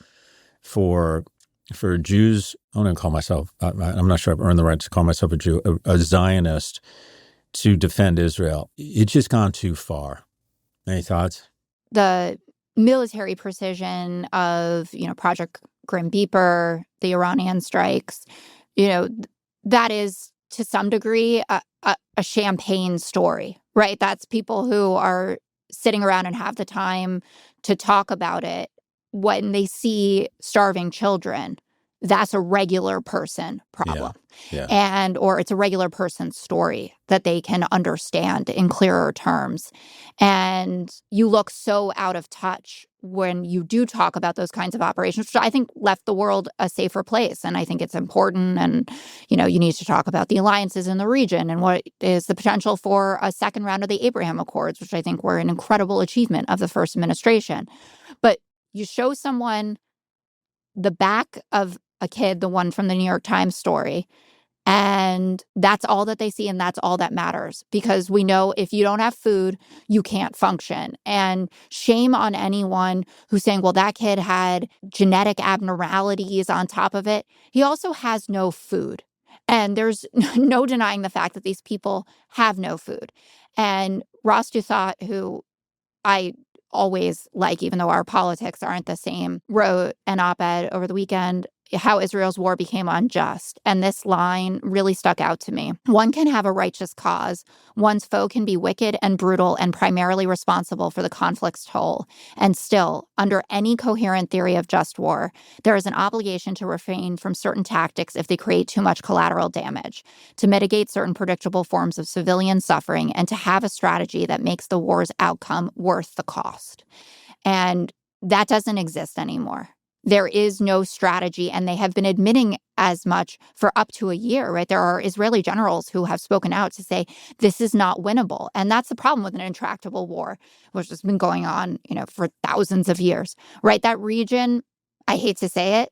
B: for Jews. I'm going to call myself, I'm not sure I've earned the right to call myself a Jew, a Zionist, to defend Israel. It's just gone too far. Any thoughts?
A: The military precision of, Project Grim Reaper, the Iranian strikes, that is to some degree a champagne story, right? That's people who are sitting around and have the time to talk about it. When they see starving children, that's a regular person problem.
B: Yeah.
A: Or it's a regular person's story that they can understand in clearer terms. And you look so out of touch when you do talk about those kinds of operations, which I think left the world a safer place. And I think it's important. And, you need to talk about the alliances in the region and what is the potential for a second round of the Abraham Accords, which I think were an incredible achievement of the first administration. But you show someone the back of a kid, the one from the New York Times story, and that's all that they see, and that's all that matters. Because we know if you don't have food, you can't function. And shame on anyone who's saying, well, that kid had genetic abnormalities on top of it. He also has no food. And there's no denying the fact that these people have no food. And Ross Douthat, who I always like, even though our politics aren't the same, wrote an op-ed over the weekend, How Israel's War Became Unjust. And this line really stuck out to me. One can have a righteous cause. One's foe can be wicked and brutal and primarily responsible for the conflict's toll. And still, under any coherent theory of just war, there is an obligation to refrain from certain tactics if they create too much collateral damage, to mitigate certain predictable forms of civilian suffering, and to have a strategy that makes the war's outcome worth the cost. And that doesn't exist anymore. There is no strategy, and they have been admitting as much for up to a year, right? There are Israeli generals who have spoken out to say this is not winnable. And that's the problem with an intractable war, which has been going on, for thousands of years, right? That region, I hate to say it,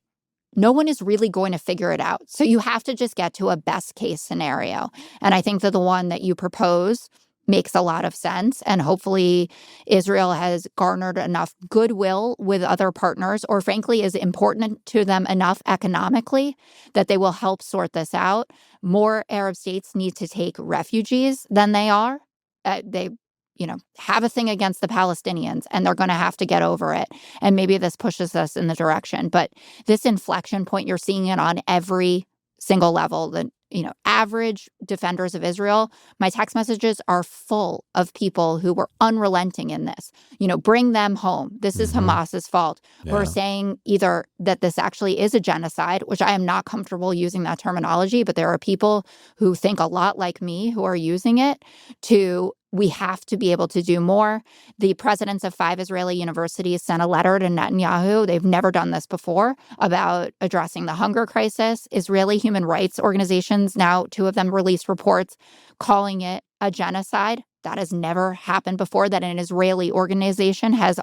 A: no one is really going to figure it out. So you have to just get to a best case scenario. And I think that the one that you propose makes a lot of sense. And hopefully Israel has garnered enough goodwill with other partners, or frankly is important to them enough economically that they will help sort this out. More Arab states need to take refugees than they are. They have a thing against the Palestinians, and they're going to have to get over it. And maybe this pushes us in the direction. But this inflection point, you're seeing it on every single level, the average defenders of Israel, my text messages are full of people who were unrelenting in this. Bring them home. This is Hamas's fault. Who are saying either that this actually is a genocide, which I am not comfortable using that terminology, but there are people who think a lot like me who are using it we have to be able to do more. The presidents of 5 Israeli universities sent a letter to Netanyahu. They've never done this before about addressing the hunger crisis. Israeli human rights organizations, now 2 of them released reports calling it a genocide. That has never happened before, that an Israeli organization has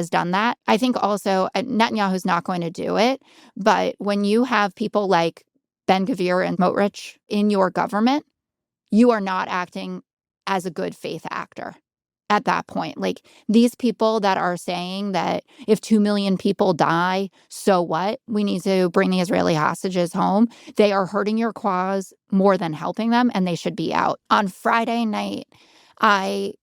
A: done that. I think also Netanyahu's not going to do it. But when you have people like Ben Gvir and Smotrich in your government, you are not acting as a good faith actor at that point. Like, these people that are saying that if 2 million people die, so what? We need to bring the Israeli hostages home. They are hurting your cause more than helping them, and they should be out. On Friday night, I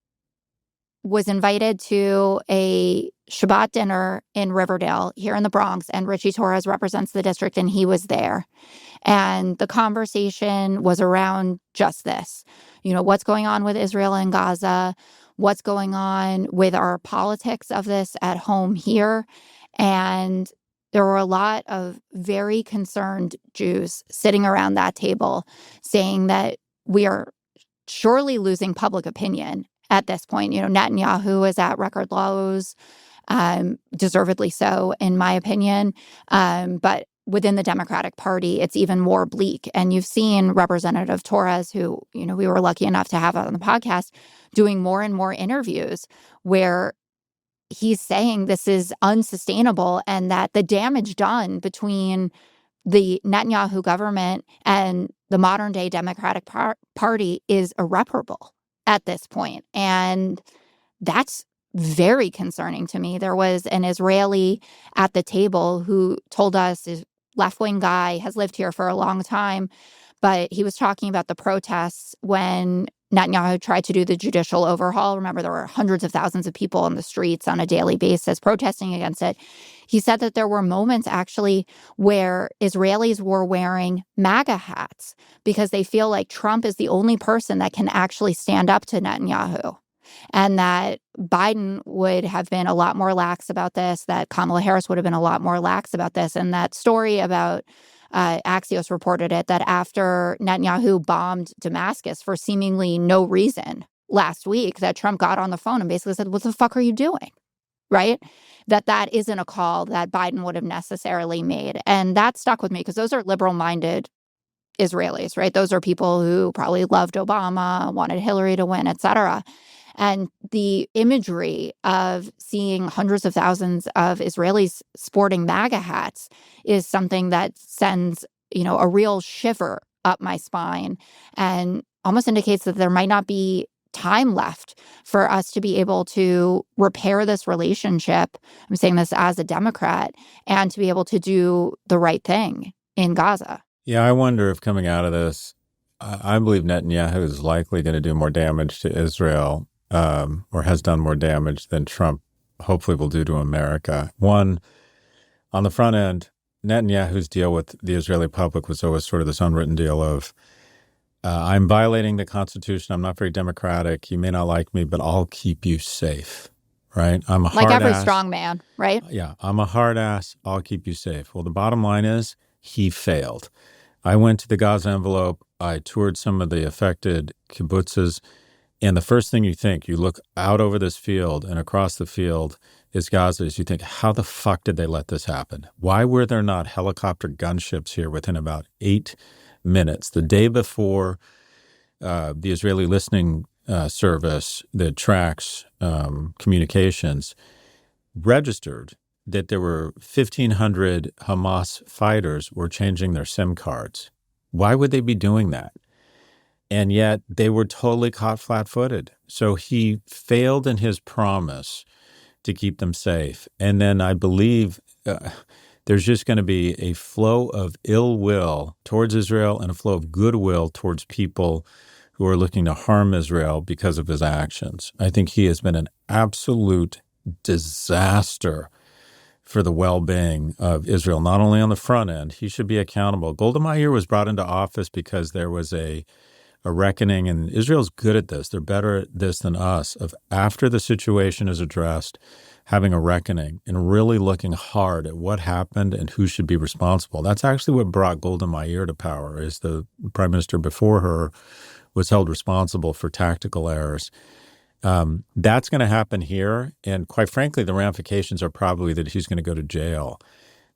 A: was invited to a Shabbat dinner in Riverdale here in the Bronx, and Richie Torres represents the district, and he was there. And the conversation was around just this. What's going on with Israel and Gaza? What's going on with our politics of this at home here? And there were a lot of very concerned Jews sitting around that table saying that we are surely losing public opinion at this point. Netanyahu is at record lows, deservedly so, in my opinion. But within the Democratic Party, it's even more bleak. And you've seen Representative Torres, who, we were lucky enough to have on the podcast, doing more and more interviews where he's saying this is unsustainable and that the damage done between the Netanyahu government and the modern day Democratic Party is irreparable at this point. And that's very concerning to me. There was an Israeli at the table who told us, is left-wing guy, has lived here for a long time, but he was talking about the protests when Netanyahu tried to do the judicial overhaul. Remember, there were hundreds of thousands of people on the streets on a daily basis protesting against it. He said that there were moments actually where Israelis were wearing MAGA hats because they feel like Trump is the only person that can actually stand up to Netanyahu. And that Biden would have been a lot more lax about this, that Kamala Harris would have been a lot more lax about this. And that story about Axios reported it, that after Netanyahu bombed Damascus for seemingly no reason last week, that Trump got on the phone and basically said, what the fuck are you doing? Right? That isn't a call that Biden would have necessarily made. And that stuck with me because those are liberal-minded Israelis, right? Those are people who probably loved Obama, wanted Hillary to win, et cetera. And the imagery of seeing hundreds of thousands of Israelis sporting MAGA hats is something that sends, a real shiver up my spine and almost indicates that there might not be time left for us to be able to repair this relationship. I'm saying this as a Democrat, and to be able to do the right thing in Gaza.
B: Yeah, I wonder if coming out of this, I believe Netanyahu is likely going to do more damage to Israel, or has done more damage than Trump hopefully will do to America. One, on the front end, Netanyahu's deal with the Israeli public was always sort of this unwritten deal of, I'm violating the Constitution. I'm not very democratic. You may not like me, but I'll keep you safe, right? I'm a hard ass.
A: Like every strong man, right?
B: Yeah, I'm a hard ass. I'll keep you safe. Well, the bottom line is he failed. I went to the Gaza envelope. I toured some of the affected kibbutzes. And the first thing you look out over this field and across the field is Gaza, is you think, how the fuck did they let this happen? Why were there not helicopter gunships here within about 8 minutes? The day before the Israeli listening service that tracks communications registered that there were 1,500 Hamas fighters were changing their SIM cards. Why would they be doing that? And yet they were totally caught flat-footed. So he failed in his promise to keep them safe. And then I believe there's just going to be a flow of ill will towards Israel and a flow of goodwill towards people who are looking to harm Israel because of his actions. I think he has been an absolute disaster for the well-being of Israel, not only on the front end. He should be accountable. Golda Meir was brought into office because there was a reckoning, and Israel's good at this. They're better at this than us, of after the situation is addressed, having a reckoning and really looking hard at what happened and who should be responsible. That's actually what brought Golda Meir to power, is the prime minister before her was held responsible for tactical errors. That's going to happen here. And quite frankly, the ramifications are probably that he's going to go to jail.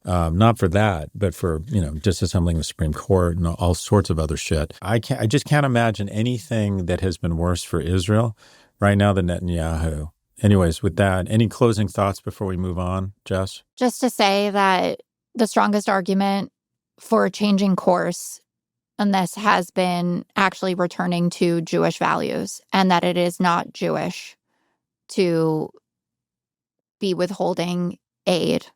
B: Not for that, but for, disassembling the Supreme Court and all sorts of other shit. I just can't imagine anything that has been worse for Israel right now than Netanyahu. Anyways, with that, any closing thoughts before we move on, Jess?
A: Just to say that the strongest argument for changing course and this has been actually returning to Jewish values, and that it is not Jewish to be withholding aid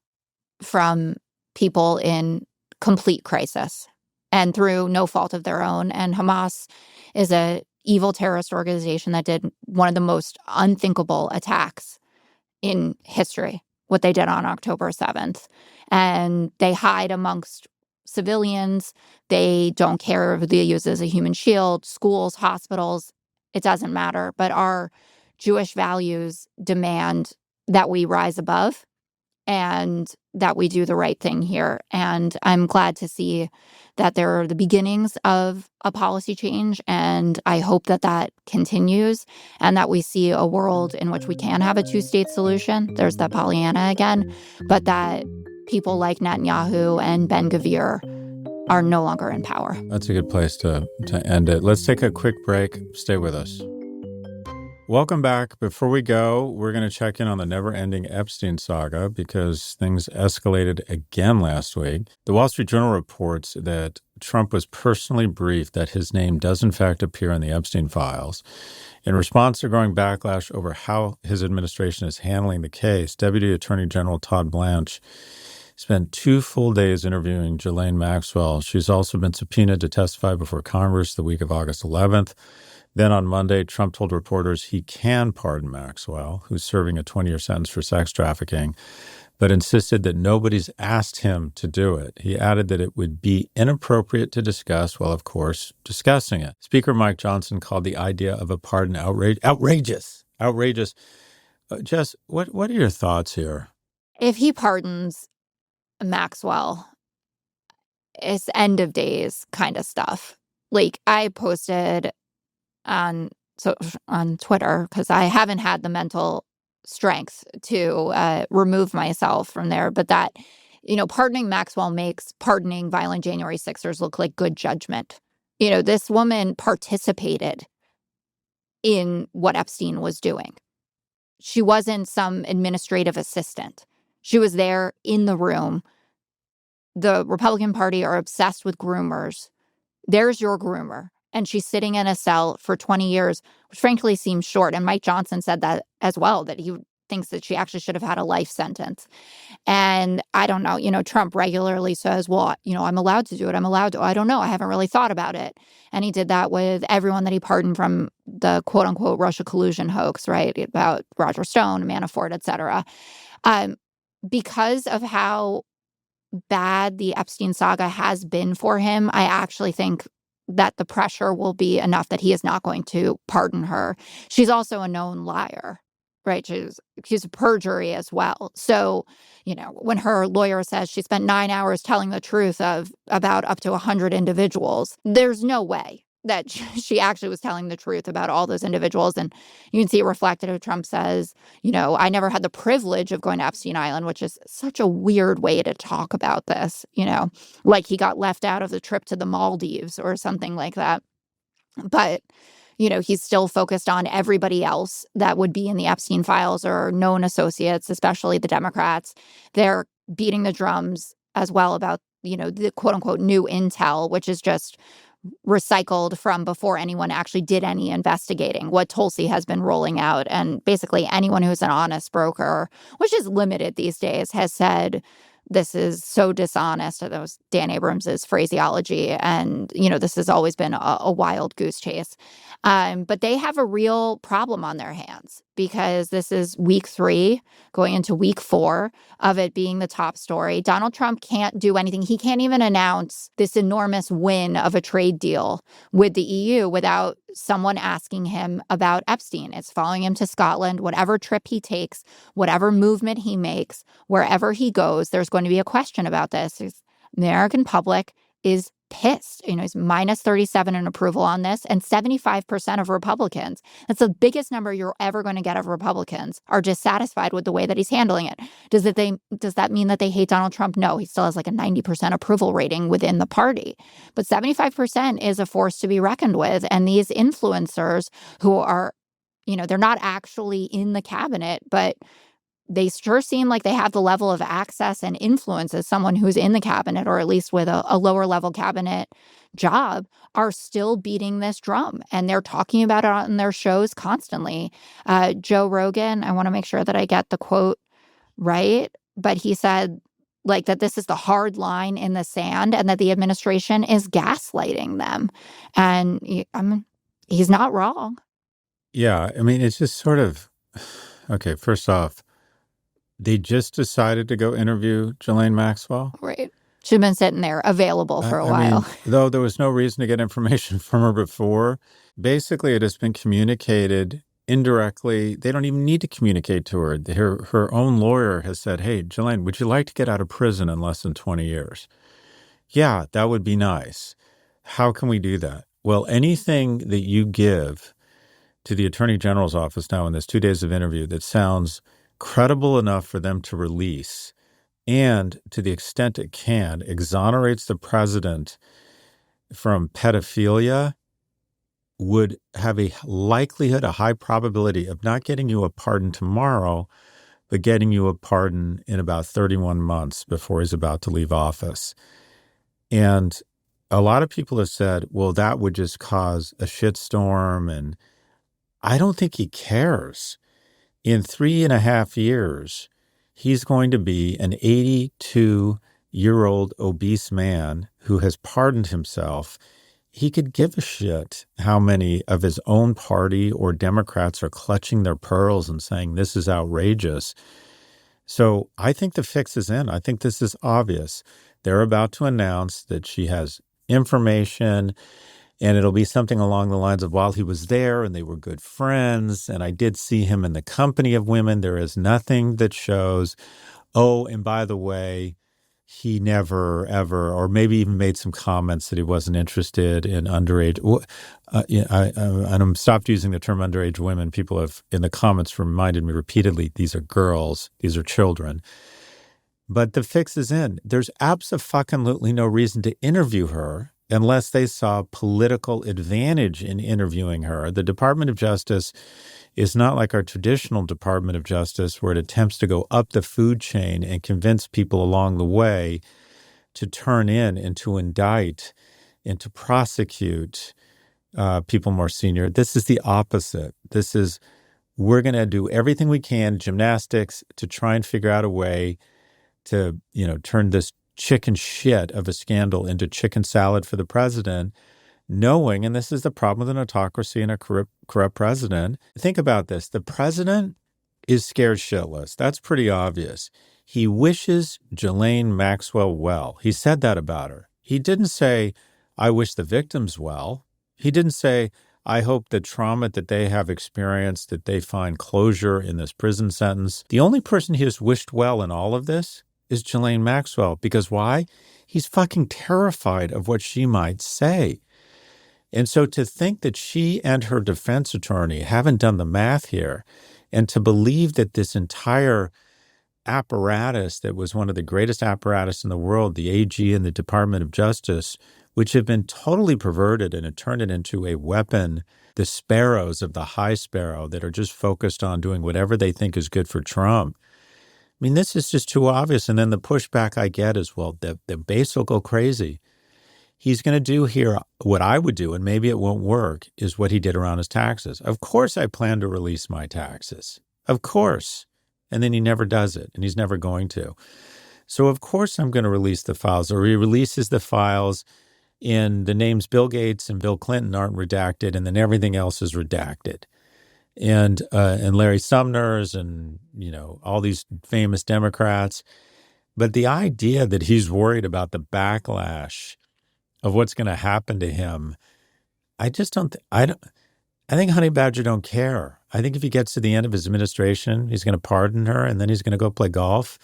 A: from people in complete crisis and through no fault of their own. And Hamas is a evil terrorist organization that did one of the most unthinkable attacks in history, what they did on October 7th. And they hide amongst civilians. They don't care if they use it as a human shield, schools, hospitals, it doesn't matter. But our Jewish values demand that we rise above and that we do the right thing here. And I'm glad to see that there are the beginnings of a policy change. And I hope that that continues and that we see a world in which we can have a two-state solution. There's that Pollyanna again, but that people like Netanyahu and Ben-Gvir are no longer in power.
B: That's a good place to end it. Let's take a quick break. Stay with us. Welcome back. Before we go, we're going to check in on the never-ending Epstein saga because things escalated again last week. The Wall Street Journal reports that Trump was personally briefed that his name does in fact appear in the Epstein files. In response to growing backlash over how his administration is handling the case, Deputy Attorney General Todd Blanche spent 2 full days interviewing Ghislane Maxwell. She's also been subpoenaed to testify before Congress the week of August 11th. Then on Monday, Trump told reporters he can pardon Maxwell, who's serving a 20-year sentence for sex trafficking, but insisted that nobody's asked him to do it. He added that it would be inappropriate to discuss, well, of course, discussing it. Speaker Mike Johnson called the idea of a pardon outrageous. Jess, what are your thoughts here?
A: If he pardons Maxwell, it's end of days kind of stuff. Like, I posted on Twitter because I haven't had the mental strength to remove myself from there. But that, pardoning Maxwell makes pardoning violent January 6ers look like good judgment. This woman participated in what Epstein was doing. She wasn't some administrative assistant. She was there in the room. The Republican Party are obsessed with groomers. There's your groomer. And she's sitting in a cell for 20 years, which frankly seems short. And Mike Johnson said that as well, that he thinks that she actually should have had a life sentence. And I don't know, Trump regularly says, well, I'm allowed to do it. I don't know. I haven't really thought about it. And he did that with everyone that he pardoned from the quote unquote Russia collusion hoax, right? About Roger Stone, Manafort, et cetera. Because of how bad the Epstein saga has been for him, I actually think that the pressure will be enough that he is not going to pardon her. She's also a known liar, right? She's accused of perjury as well. So, when her lawyer says she spent 9 hours telling the truth about up to 100 individuals, there's no way that she actually was telling the truth about all those individuals. And you can see it reflected if Trump says, I never had the privilege of going to Epstein Island, which is such a weird way to talk about this, like he got left out of the trip to the Maldives or something like that. But, he's still focused on everybody else that would be in the Epstein files or known associates, especially the Democrats. They're beating the drums as well about, the quote unquote new intel, which is just recycled from before anyone actually did any investigating, what Tulsi has been rolling out. And basically anyone who's an honest broker, which is limited these days, has said this is so dishonest. That was Dan Abrams's phraseology. And, this has always been a wild goose chase. But they have a real problem on their hands because this is week 3 going into week 4 of it being the top story. Donald Trump can't do anything. He can't even announce this enormous win of a trade deal with the EU without someone asking him about Epstein. It's following him to Scotland. Whatever trip he takes, whatever movement he makes, wherever he goes, there's going to be a question about this. The American public is pissed. He's minus 37 in approval on this, and 75% of Republicans. That's the biggest number you're ever going to get of Republicans are dissatisfied with the way that he's handling it. Does that mean that they hate Donald Trump? No, he still has like a 90% approval rating within the party. But 75% is a force to be reckoned with. And these influencers who are, they're not actually in the cabinet, but they sure seem like they have the level of access and influence as someone who's in the cabinet, or at least with a lower level cabinet job, are still beating this drum. And they're talking about it on their shows constantly. Joe Rogan, I want to make sure that I get the quote right, but he said that this is the hard line in the sand and that the administration is gaslighting them. And he's not wrong.
B: Yeah, I mean, it's just sort of, okay, first off, they just decided to go interview Ghislane Maxwell.
A: Right. She'd been sitting there available for a while.
B: Though there was no reason to get information from her before. Basically, it has been communicated indirectly. They don't even need to communicate to her. Her own lawyer has said, hey, Ghislane, would you like to get out of prison in less than 20 years? Yeah, that would be nice. How can we do that? Well, anything that you give to the Attorney General's office now in this 2 days of interview that sounds credible enough for them to release, and to the extent it can, exonerates the president from pedophilia, would have a likelihood, a high probability of not getting you a pardon tomorrow, but getting you a pardon in about 31 months before he's about to leave office. And a lot of people have said, well, that would just cause a shitstorm. And I don't think he cares. In 3.5 years, he's going to be an 82-year-old obese man who has pardoned himself. He could give a shit how many of his own party or Democrats are clutching their pearls and saying this is outrageous. So I think the fix is in. I think this is obvious. They're about to announce that she has information, and it'll be something along the lines of, while he was there and they were good friends, and I did see him in the company of women, there is nothing that shows, oh, and by the way, he never, ever, or maybe even made some comments that he wasn't interested in underage. I'm stopped using the term underage women. People have, in the comments, reminded me repeatedly, these are girls, these are children. But the fix is in. There's absolutely no reason to interview her unless they saw political advantage in interviewing her. The Department of Justice is not like our traditional Department of Justice, where it attempts to go up the food chain and convince people along the way to turn in and to indict and to prosecute people more senior. This is the opposite. This is, we're going to do everything we can, gymnastics, to try and figure out a way to, turn this chicken shit of a scandal into chicken salad for the president, knowing, and this is the problem with an autocracy and a corrupt president. Think about this. The president is scared shitless. That's pretty obvious. He wishes Ghislane Maxwell well. He said that about her. He didn't say, I wish the victims well. He didn't say, I hope the trauma that they have experienced, that they find closure in this prison sentence. The only person he has wished well in all of this is Ghislane Maxwell. Because why? He's fucking terrified of what she might say. And so to think that she and her defense attorney haven't done the math here, and to believe that this entire apparatus that was one of the greatest apparatus in the world, the AG and the Department of Justice, which have been totally perverted and have turned it into a weapon, the sparrows of the high sparrow that are just focused on doing whatever they think is good for Trump. I mean, this is just too obvious. And then the pushback I get is, well, the base will go crazy. He's going to do here what I would do, and maybe it won't work, is what he did around his taxes. Of course I plan to release my taxes. Of course. And then he never does it, and he's never going to. So of course I'm going to release the files, or he releases the files and the names Bill Gates and Bill Clinton aren't redacted, and then everything else is redacted. and Larry Sumner's and, all these famous Democrats. But the idea that he's worried about the backlash of what's going to happen to him, I just don't, I think Honey Badger don't care. I think if he gets to the end of his administration, he's going to pardon her and then he's going to go play golf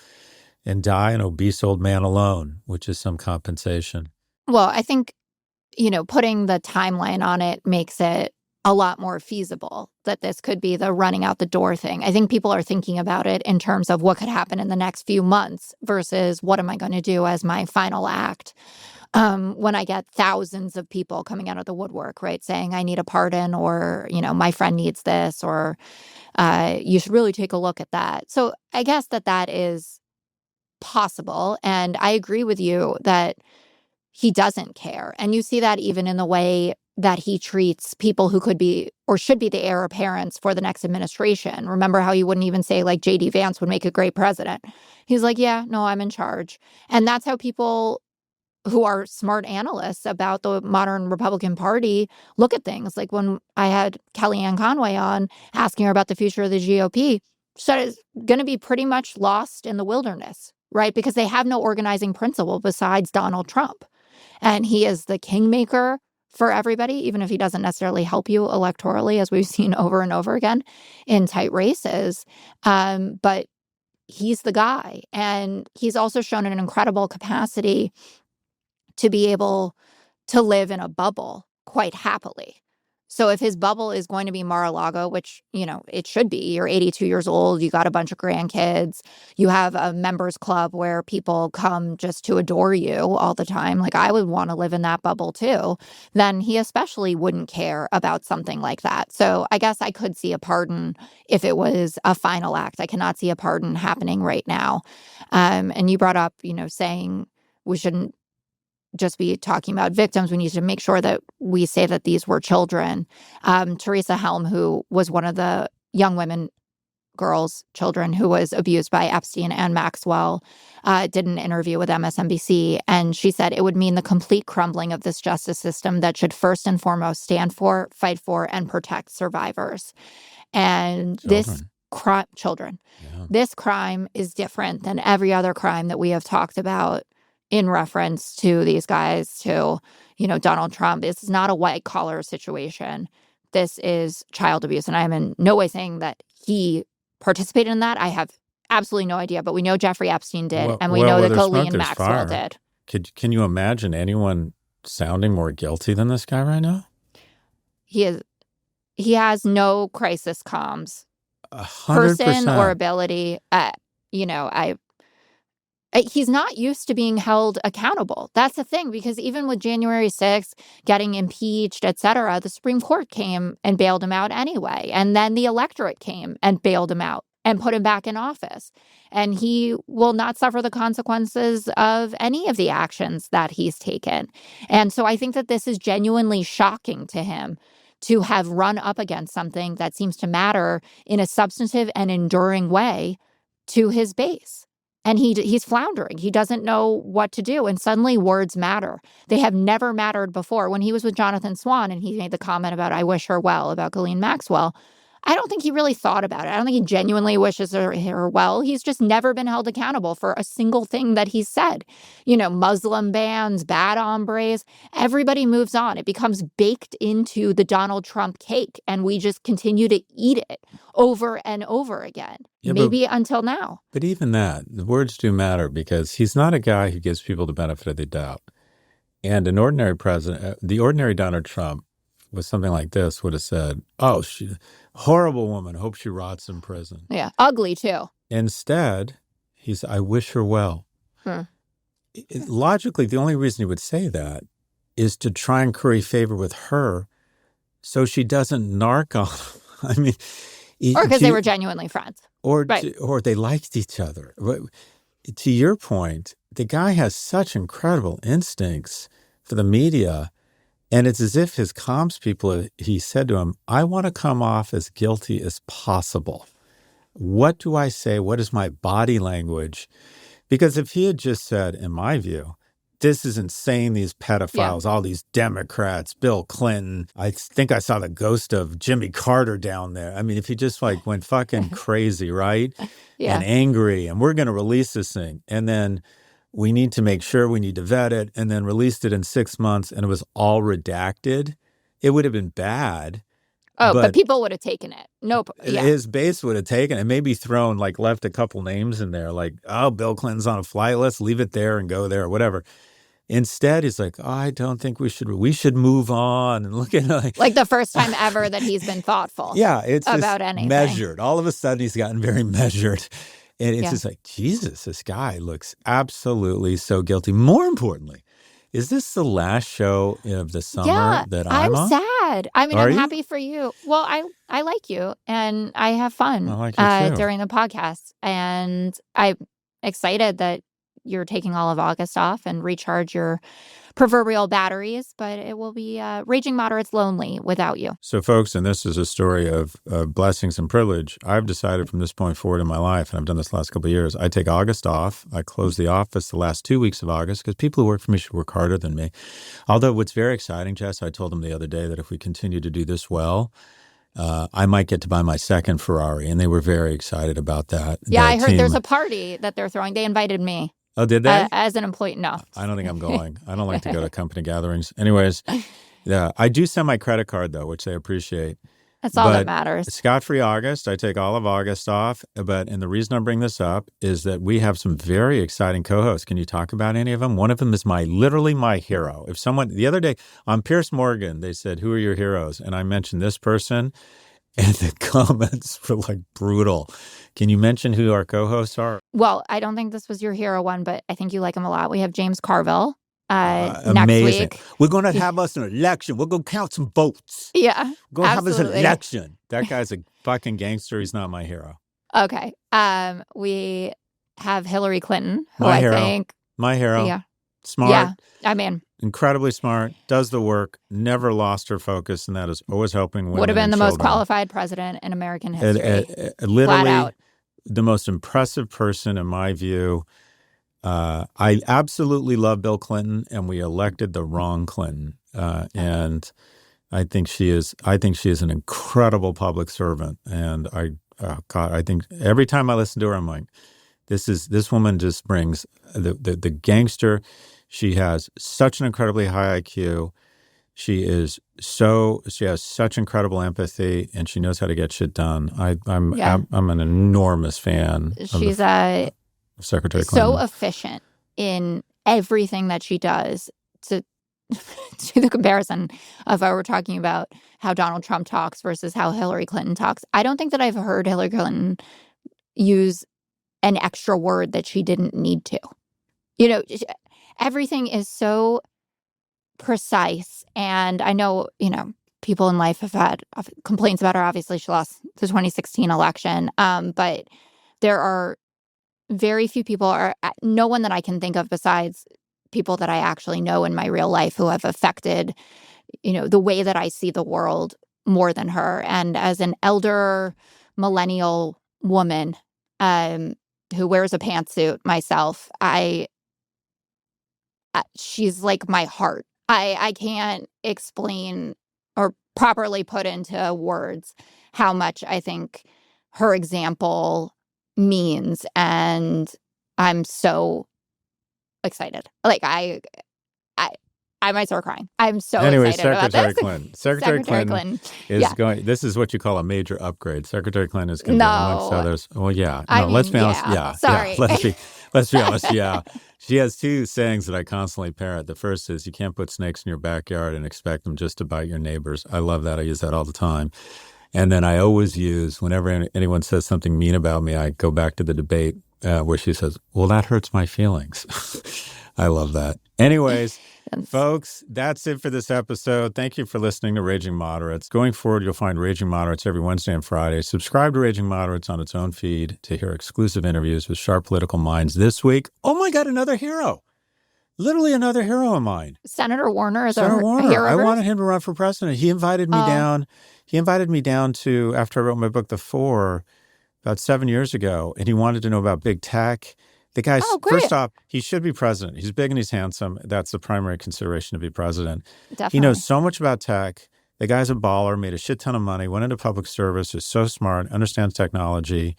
B: and die an obese old man alone, which is some compensation.
A: Well, I think, putting the timeline on it makes it a lot more feasible that this could be the running out the door thing. I think people are thinking about it in terms of what could happen in the next few months versus what am I going to do as my final act. When I get thousands of people coming out of the woodwork, right, saying I need a pardon or, my friend needs this or you should really take a look at that. So I guess that is possible. And I agree with you that he doesn't care. And you see that even in the way that he treats people who could be or should be the heir apparents for the next administration. Remember how he wouldn't even say like J.D. Vance would make a great president. He's like, yeah, no, I'm in charge. And that's how people who are smart analysts about the modern Republican Party look at things. Like when I had Kellyanne Conway on asking her about the future of the GOP, she said it's going to be pretty much lost in the wilderness, right? Because they have no organizing principle besides Donald Trump. And he is the kingmaker for everybody, even if he doesn't necessarily help you electorally, as we've seen over and over again in tight races. But he's the guy. And he's also shown an incredible capacity to be able to live in a bubble quite happily. So if his bubble is going to be Mar-a-Lago, which, it should be, you're 82 years old, you got a bunch of grandkids, you have a members club where people come just to adore you all the time, like I would want to live in that bubble too, then he especially wouldn't care about something like that. So I guess I could see a pardon if it was a final act. I cannot see a pardon happening right now. And you brought up, saying we shouldn't just be talking about victims. We need to make sure that we say that these were children. Teresa Helm, who was one of the young children who was abused by Epstein and Maxwell, did an interview with MSNBC. And she said it would mean the complete crumbling of this justice system that should first and foremost stand for, fight for, and protect survivors. And children. Yeah. This crime is different than every other crime that we have talked about in reference to these guys, to, Donald Trump. This is not a white collar situation. This is child abuse. And I am in no way saying that he participated in that. I have absolutely no idea. But we know Jeffrey Epstein did. And we know that Ghislane Maxwell did.
B: Can you imagine anyone sounding more guilty than this guy right now?
A: He has no crisis comms
B: 100%.
A: Person or ability. He's not used to being held accountable. That's the thing, because even with January 6th, getting impeached, et cetera, the Supreme Court came and bailed him out anyway. And then the electorate came and bailed him out and put him back in office. And he will not suffer the consequences of any of the actions that he's taken. And so I think that this is genuinely shocking to him to have run up against something that seems to matter in a substantive and enduring way to his base. And he's floundering. He doesn't know what to do. And suddenly words matter. They have never mattered before. When he was with Jonathan Swan and he made the comment about, I wish her well, about Ghislane Maxwell, I don't think he really thought about it. I don't think he genuinely wishes her well. He's just never been held accountable for a single thing that he's said. Muslim bans, bad hombres, everybody moves on. It becomes baked into the Donald Trump cake, and we just continue to eat it over and over again, maybe until now.
B: But even that, the words do matter, because he's not a guy who gives people the benefit of the doubt. And an ordinary president, the ordinary Donald Trump, with something like this would have said, oh, she horrible woman, hope she rots in prison.
A: Yeah, ugly too.
B: Instead, he's, I wish her well. Logically, the only reason he would say that is to try and curry favor with her so she doesn't narc on him. I mean,
A: or because they were genuinely friends.
B: Or they liked each other. To your point, the guy has such incredible instincts for the media. And it's as if his comms people, he said to him, I want to come off as guilty as possible. What do I say? What is my body language? Because if he had just said, in my view, this is insane, these pedophiles, all these Democrats, Bill Clinton. I think I saw the ghost of Jimmy Carter down there. I mean, if he just like went fucking crazy, right?
A: Yeah.
B: And angry, and we're going to release this thing. And then we need to make sure, we need to vet it, and then released it in 6 months, and it was all redacted. It would have been bad.
A: Oh, but people would have taken it. Nope. Yeah.
B: His base would have taken it, maybe thrown, like left a couple names in there, like, oh, Bill Clinton's on a flight, let's leave it there and go there, or whatever. Instead, he's like, oh, I don't think we should move on. And look at
A: like the first time ever that he's been thoughtful.
B: Yeah, it's
A: about
B: just
A: anything.
B: Measured. All of a sudden, he's gotten very measured. And it's just like, Jesus, this guy looks absolutely so guilty. More importantly, is this the last show of the summer that I'm on?
A: Sad. I mean, I'm happy for you. Well, I like you, and I have fun during the podcast. And I'm excited that you're taking all of August off and recharge your proverbial batteries, but it will be raging moderates lonely without you.
B: So, folks, and this is a story of blessings and privilege. I've decided from this point forward in my life, and I've done this the last couple of years, I take August off. I close the office the last 2 weeks of August because people who work for me should work harder than me. Although what's very exciting, Jess, I told them the other day that if we continue to do this well, I might get to buy my second Ferrari, and they were very excited about that.
A: Yeah, I heard there's a party that they're throwing. They invited me.
B: Oh, did they?
A: As an employee, no.
B: I don't think I'm going. I don't like to go to company gatherings. Anyways, yeah, I do send my credit card, though, which they appreciate.
A: That's all that matters.
B: Scot-free August. I take all of August off. And the reason I bring this up is that we have some very exciting co-hosts. Can you talk about any of them? One of them is literally my hero. If someone, the other day on Piers Morgan, they said, who are your heroes? And I mentioned this person. And the comments were like brutal. Can you mention who our co-hosts are?
A: Well, I don't think this was your hero one, but I think you like him a lot. We have James Carville next
B: amazing.
A: week.
B: We're going to have us an election. We're going to count some votes.
A: Yeah,
B: we're going to have us an election. That guy's a fucking gangster. He's not my hero.
A: Okay. We have Hillary Clinton, who
B: my hero.
A: I think.
B: My hero.
A: Yeah.
B: Smart.
A: Yeah, I mean.
B: Incredibly smart, does the work, never lost her focus, and that is always helping women.
A: Would have been the
B: children.
A: most qualified president in American history.
B: Literally, the most impressive person in my view. I absolutely love Bill Clinton, and we elected the wrong Clinton. And I think she is. I think she is an incredible public servant. And I think every time I listen to her, I'm like, this woman just brings the gangster. She has such an incredibly high IQ. She has such incredible empathy, and she knows how to get shit done. I'm an enormous fan.
A: She's
B: Secretary Clinton.
A: So efficient in everything that she does. To the comparison of how we're talking about how Donald Trump talks versus how Hillary Clinton talks, I don't think that I've heard Hillary Clinton use an extra word that she didn't need to. You know, everything is so precise. And I know, people in life have had complaints about her. Obviously, she lost the 2016 election. But there are very few people, or no one that I can think of besides people that I actually know in my real life who have affected, the way that I see the world more than her. And as an elder millennial woman who wears a pantsuit myself, she's like my heart. I can't explain or properly put into words how much I think her example means, and I'm so excited. Like I might start crying. I'm so excited about this.
B: Secretary Clinton is going. This is what you call a major upgrade. Secretary Clinton is going to be amongst others. Well, yeah. No, let's be honest. Yeah.
A: Sorry.
B: Yeah. Let's be honest. Yeah. She has two sayings that I constantly parrot. The first is, you can't put snakes in your backyard and expect them just to bite your neighbors. I love that. I use that all the time. And then I always use, whenever anyone says something mean about me, I go back to the debate where she says, well, that hurts my feelings. I love that. Anyways, folks, that's it for this episode. Thank you for listening to Raging Moderates. Going forward, you'll find Raging Moderates every Wednesday and Friday. Subscribe to Raging Moderates on its own feed to hear exclusive interviews with sharp political minds. This week, oh my God, another hero. Literally another hero of mine.
A: Senator Warner is
B: Senator
A: a
B: Warner.
A: hero.
B: I wanted him to run for president. He invited me down. He invited me down to, after I wrote my book, The Four, about 7 years ago, and he wanted to know about big tech. The guy's,
A: Oh, great.
B: first off, he should be president. He's big and he's handsome. That's the primary consideration to be president.
A: Definitely.
B: He knows so much about tech. The guy's a baller, made a shit ton of money, went into public service, is so smart, understands technology.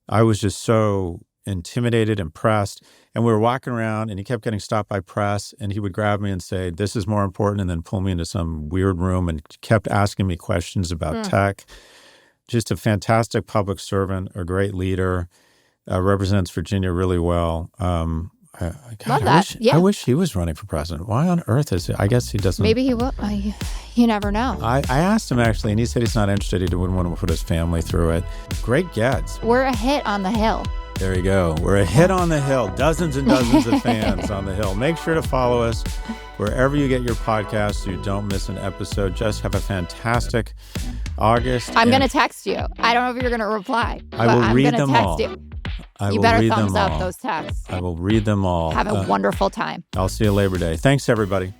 B: I was just so intimidated, impressed. And we were walking around and he kept getting stopped by press and he would grab me and say, this is more important, and then pull me into some weird room and kept asking me questions about tech. Just a fantastic public servant, a great leader, represents Virginia really well.
A: Love that.
B: I wish he was running for president. Why on earth is he? I guess he doesn't.
A: Maybe he will. You never know.
B: I asked him actually, and he said he's not interested. He wouldn't want to put his family through it. Great gets.
A: We're a hit on the Hill.
B: There you go. We're a hit on the Hill. Dozens and dozens of fans on the Hill. Make sure to follow us wherever you get your podcasts so you don't miss an episode. Just have a fantastic August.
A: I'm going to text you. I don't know if you're going to reply.
B: I will read them all.
A: You better thumbs up those texts.
B: I will read them all.
A: Have a wonderful time.
B: I'll see you Labor Day. Thanks, everybody.